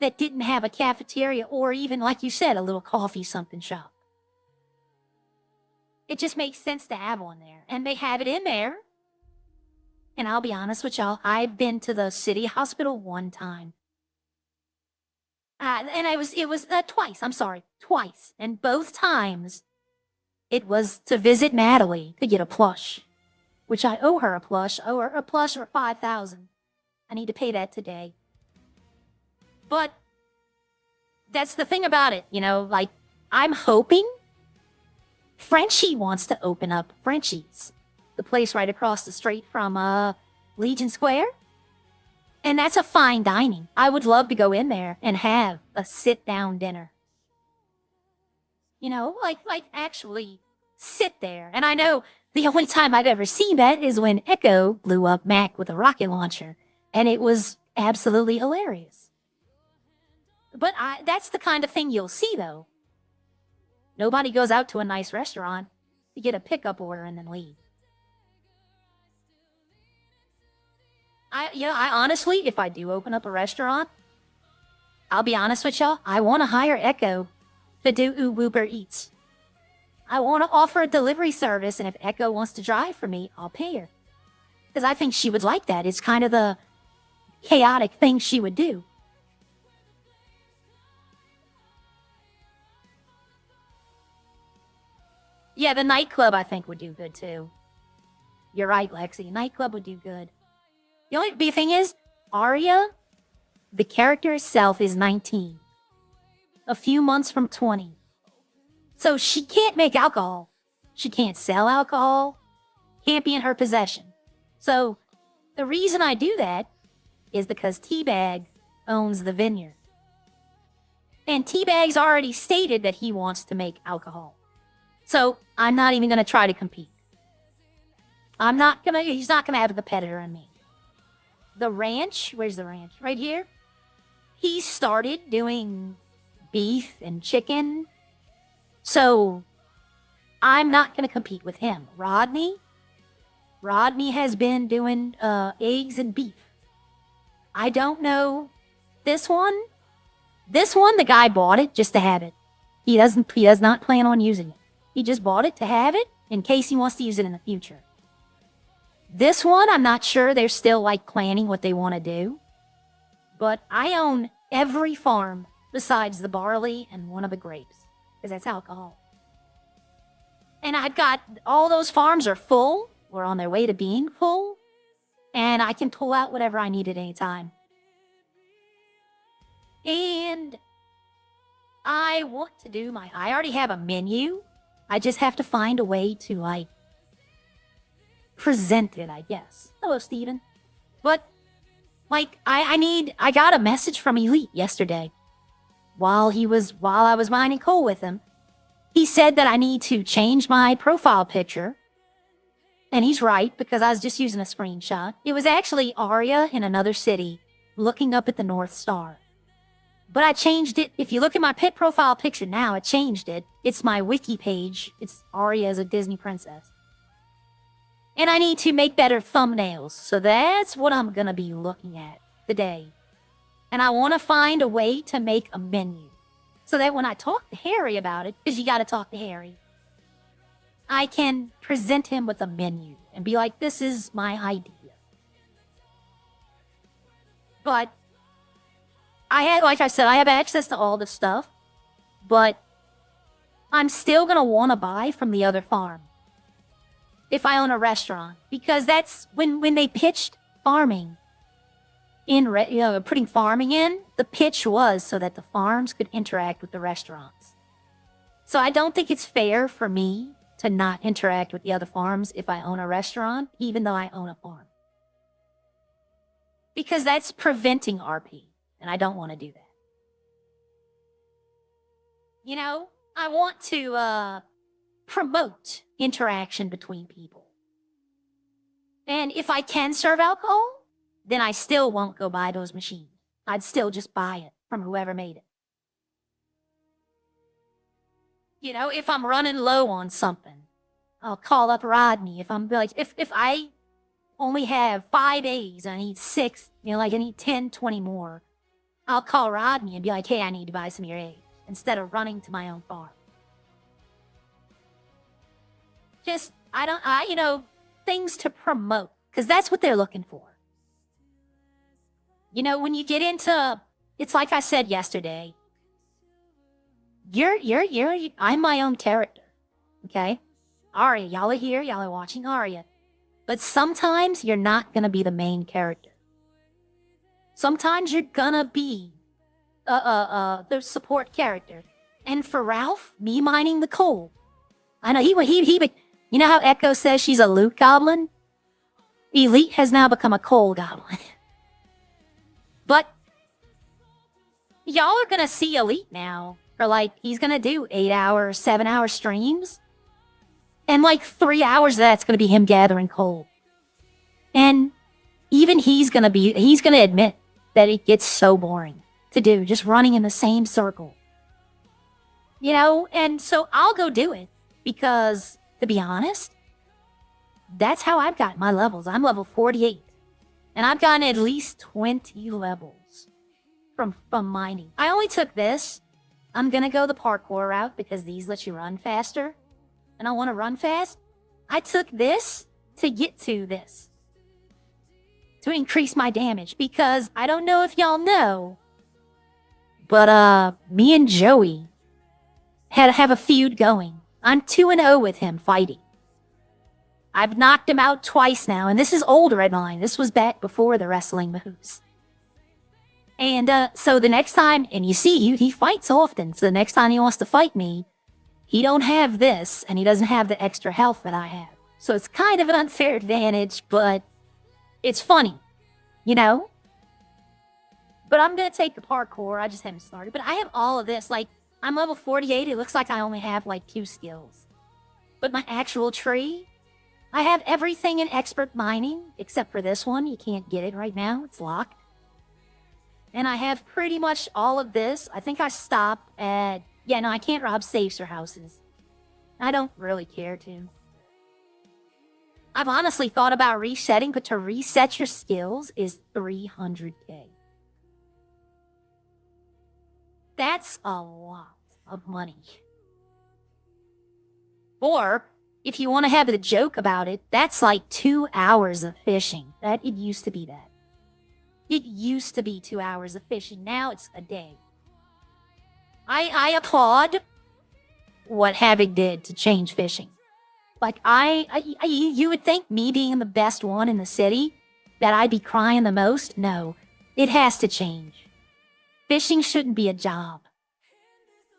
that didn't have a cafeteria or even, like you said, a little coffee something shop. It just makes sense to have one there. And they have it in there. And I'll be honest with y'all, I've been to the city hospital one time. And it was twice. And both times, it was to visit Natalie to get a plush, which I owe her a plush. I owe her a plush for $5,000. I need to pay that today. But that's the thing about it, you know, like, I'm hoping Frenchie wants to open up Frenchie's, the place right across the street from Legion Square. And that's a fine dining. I would love to go in there and have a sit-down dinner. You know, like actually sit there. And I know the only time I've ever seen that is when Echo blew up Mac with a rocket launcher. And it was absolutely hilarious. But that's the kind of thing you'll see, though. Nobody goes out to a nice restaurant to get a pickup order and then leave. I honestly, if I do open up a restaurant, I'll be honest with y'all, I want to hire Echo to do Uber Eats. I want to offer a delivery service, and if Echo wants to drive for me, I'll pay her. Because I think she would like that. It's kind of the chaotic thing she would do. Yeah, the nightclub I think would do good too. You're right, Lexi. Nightclub would do good. The only big thing is, Arya, the character itself, is 19. A few months from 20. So she can't make alcohol. She can't sell alcohol. Can't be in her possession. So the reason I do that is because Teabag owns the vineyard. And Teabag's already stated that he wants to make alcohol. So I'm not even going to try to compete. He's not going to have a competitor in me. The ranch, where's the ranch? Right here. He started doing beef and chicken. So I'm not going to compete with him. Rodney has been doing eggs and beef. I don't know this one. This one, the guy bought it just to have it. He does not plan on using it. He just bought it to have it in case he wants to use it in the future. This one, I'm not sure. They're still like planning what they want to do. But I own every farm besides the barley and one of the grapes, because that's alcohol. And I've got all those farms are full. We're on their way to being full. And I can pull out whatever I need at any time. And I want to do I already have a menu. I just have to find a way to, like, present it, I guess. Hello, Steven. But, like, I got a message from Elite yesterday. While I was mining coal with him, he said that I need to change my profile picture. And he's right, because I was just using a screenshot. It was actually Arya in another city looking up at the North Star. But I changed it. If you look at my pit profile picture now, I changed it. It's my wiki page. It's Arya as a Disney princess. And I need to make better thumbnails. So that's what I'm going to be looking at today. And I want to find a way to make a menu. So that when I talk to Harry about it, because you got to talk to Harry, I can present him with a menu and be like, this is my idea. But like I said, I have access to all the stuff, but I'm still going to want to buy from the other farm if I own a restaurant, because that's when they pitched farming putting farming in, the pitch was so that the farms could interact with the restaurants. So I don't think it's fair for me to not interact with the other farms if I own a restaurant, even though I own a farm. Because that's preventing RP, and I don't want to do that. You know, I want to promote interaction between people. And if I can serve alcohol, then I still won't go buy those machines. I'd still just buy it from whoever made it. You know, if I'm running low on something, I'll call up Rodney. If I'm like, if I only have 5 A's, I need 6, you know, like I need 10, 20 more, I'll call Rodney and be like, hey, I need to buy some of your A's, instead of running to my own farm. Just, you know, things to promote, because that's what they're looking for. You know, when you get into, it's like I said yesterday, I'm my own character, okay? Arya, y'all are here, y'all are watching Arya. But sometimes you're not gonna be the main character. Sometimes you're gonna be the support character. And for Ralph, me mining the coal, I know he you know how Echo says she's a loot goblin? Elite has now become a coal goblin. But y'all are gonna see Elite now. Or like, he's gonna do 8-hour, 7-hour streams. And like 3 hours of that's gonna be him gathering coal. And even he's gonna admit that it gets so boring to do, just running in the same circle. You know, and so I'll go do it because, to be honest, that's how I've got my levels. I'm level 48. And I've gotten at least 20 levels from mining. I only took this. I'm gonna go the parkour route because these let you run faster. And I want to run fast. I took this to get to this. To increase my damage. Because I don't know if y'all know, but me and Joey have a feud going. I'm 2-0 with him fighting. I've knocked him out twice now, and this is old Redline. This was back before the wrestling moves. And so the next time, and you see, he fights often, so the next time he wants to fight me, he don't have this, and he doesn't have the extra health that I have. So it's kind of an unfair advantage, but it's funny, you know? But I'm gonna take the parkour, I just haven't started. But I have all of this, like, I'm level 48, it looks like I only have like 2 skills. But my actual tree, I have everything in expert mining, except for this one. You can't get it right now, it's locked. And I have pretty much all of this. I think I stopped at, yeah, no, I can't rob safes or houses. I don't really care to. I've honestly thought about resetting, but to reset your skills is 300k. That's a lot of money. Or, if you want to have the joke about it, that's like 2 hours of fishing. It used to be that. It used to be 2 hours of fishing. Now it's a day. I applaud what Havoc did to change fishing. Like, you would think me being the best one in the city, that I'd be crying the most? No, it has to change. Fishing shouldn't be a job.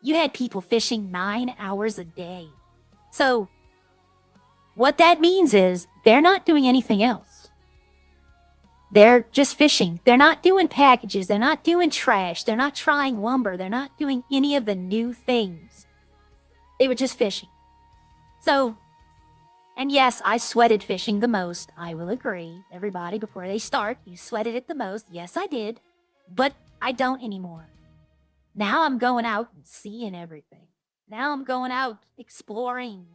You had people fishing 9 hours a day. So, what that means is, they're not doing anything else. They're just fishing. They're not doing packages. They're not doing trash. They're not trying lumber. They're not doing any of the new things. They were just fishing. So, and yes, I sweated fishing the most. I will agree. Everybody, before they start, you sweated it the most. Yes, I did. But I don't anymore. Now I'm going out and seeing everything. Now I'm going out exploring.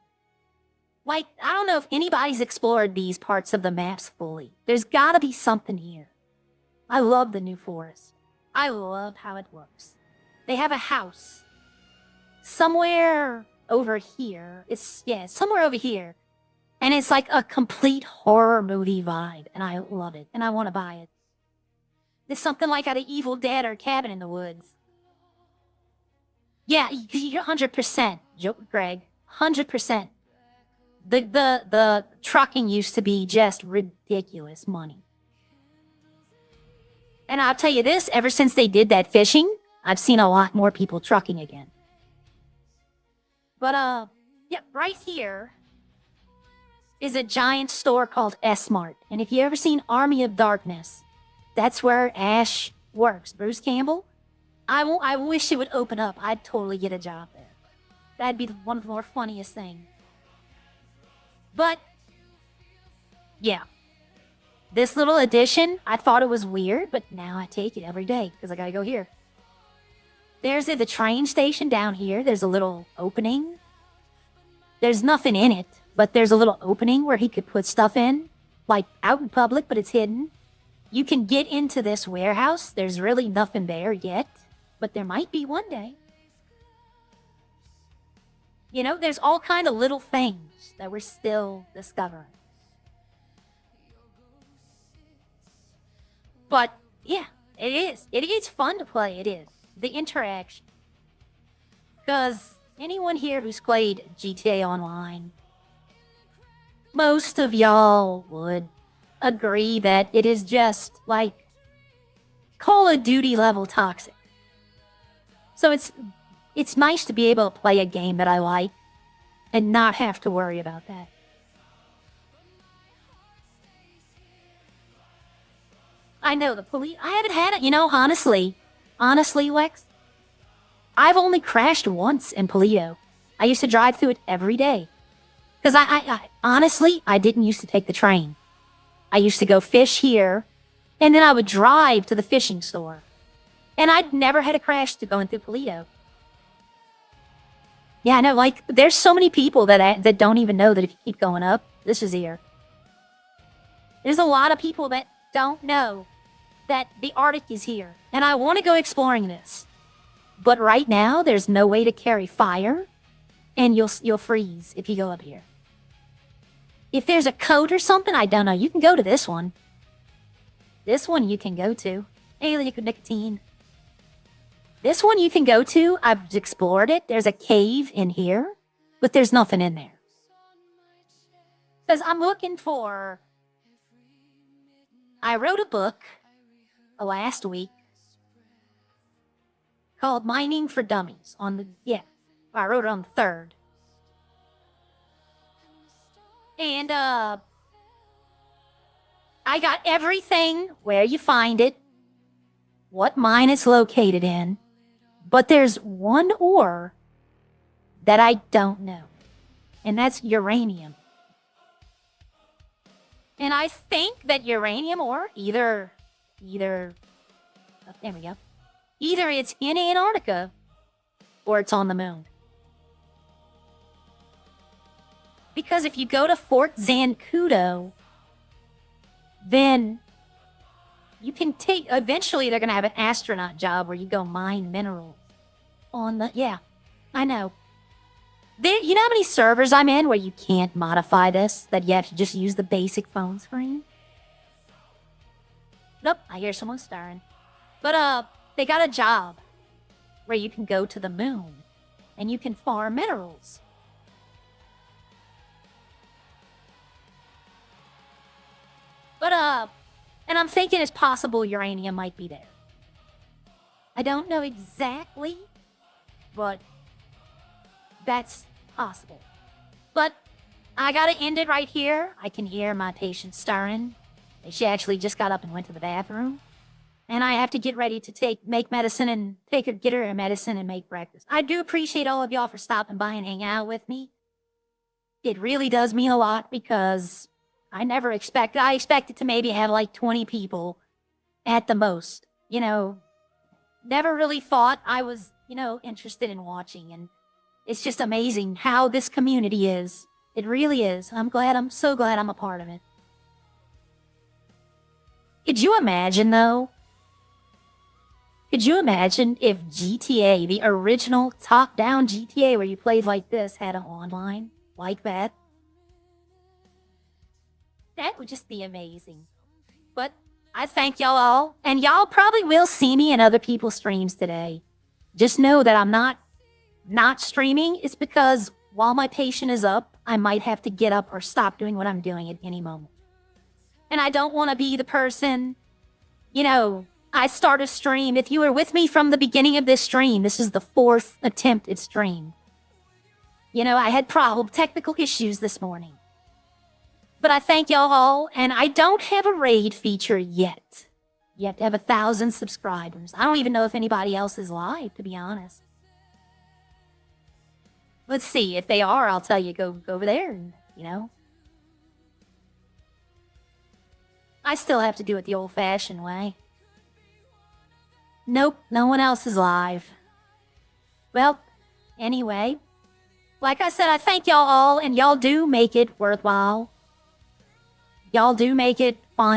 Like, I don't know if anybody's explored these parts of the maps fully. There's gotta be something here. I love the new forest. I love how it looks. They have a house. Somewhere over here. Somewhere over here. And it's like a complete horror movie vibe. And I love it. And I want to buy it. There's something like at an Evil Dead or Cabin in the Woods. Yeah, you're 100%. Greg. 100%. The trucking used to be just ridiculous money. And I'll tell you this, ever since they did that fishing, I've seen a lot more people trucking again. But, yeah, right here is a giant store called S-Mart. And if you ever seen Army of Darkness, that's where Ash works. Bruce Campbell. I wish it would open up. I'd totally get a job there. That'd be one of the more funniest things. But, yeah. This little addition, I thought it was weird, but now I take it every day because I gotta go here. There's the train station down here. There's a little opening. There's nothing in it, but there's a little opening where he could put stuff in, like out in public, but it's hidden. You can get into this warehouse. There's really nothing there yet, but there might be one day. You know, there's all kind of little things that we're still discovering. But, yeah, it is. It is fun to play, it is. The interaction. Because anyone here who's played GTA Online, most of y'all would agree that it is just like Call of Duty level toxic. So it's nice to be able to play a game that I like and not have to worry about that. I know the police. I haven't had it. You know, honestly, Lex, I've only crashed once in Polito. I used to drive through it every day. Because I honestly, I didn't used to take the train. I used to go fish here, and then I would drive to the fishing store. And I'd never had a crash to going through Polito. Yeah, I know, like, there's so many people that don't even know that if you keep going up, this is here. There's a lot of people that don't know that the Arctic is here. And I want to go exploring this. But right now, there's no way to carry fire. And you'll freeze if you go up here. If there's a coat or something, I don't know. You can go to this one. This one you can go to. Hey, liquid nicotine. This one you can go to. I've explored it. There's a cave in here. But there's nothing in there. Because I'm looking for... I wrote a book last week called Mining for Dummies on the, I wrote it on the 3rd. And, I got everything, where you find it, what mine it's located in, but there's one ore that I don't know, and that's uranium. And I think that uranium ore, either, oh, there we go. Either it's in Antarctica, or it's on the moon. Because if you go to Fort Zancudo, then you can eventually they're going to have an astronaut job where you go mine minerals on the, I know. You know how many servers I'm in where you can't modify this? That you have to just use the basic phone screen? Nope, I hear someone stirring. But, they got a job where you can go to the moon and you can farm minerals. But, and I'm thinking it's possible uranium might be there. I don't know exactly, but that's possible. But I gotta end it right here. I can hear my patient stirring. She actually just got up and went to the bathroom. And I have to get ready to make medicine and get her medicine and make breakfast. I do appreciate all of y'all for stopping by and hanging out with me. It really does mean a lot because I expected to maybe have like 20 people at the most. You know, never really thought I was, interested in watching. And it's just amazing how this community is. It really is. I'm so glad I'm a part of it. Could you imagine, though? Could you imagine if GTA, the original top-down GTA where you played like this, had an online like that? That would just be amazing. But I thank y'all all, and y'all probably will see me in other people's streams today. Just know that I'm not streaming. It's because while my patient is up, I might have to get up or stop doing what I'm doing at any moment. And I don't want to be the person, I start a stream. If you were with me from the beginning of this stream, this is the 4th attempt at stream. You know, I had technical issues this morning. But I thank y'all all, and I don't have a raid feature yet. You have to have 1,000 subscribers. I don't even know if anybody else is live, to be honest. Let's see. If they are, I'll tell you, go over there, and, you know. I still have to do it the old-fashioned way. Nope, no one else is live. Well, anyway, like I said, I thank y'all all, and y'all do make it worthwhile. Y'all do make it fun.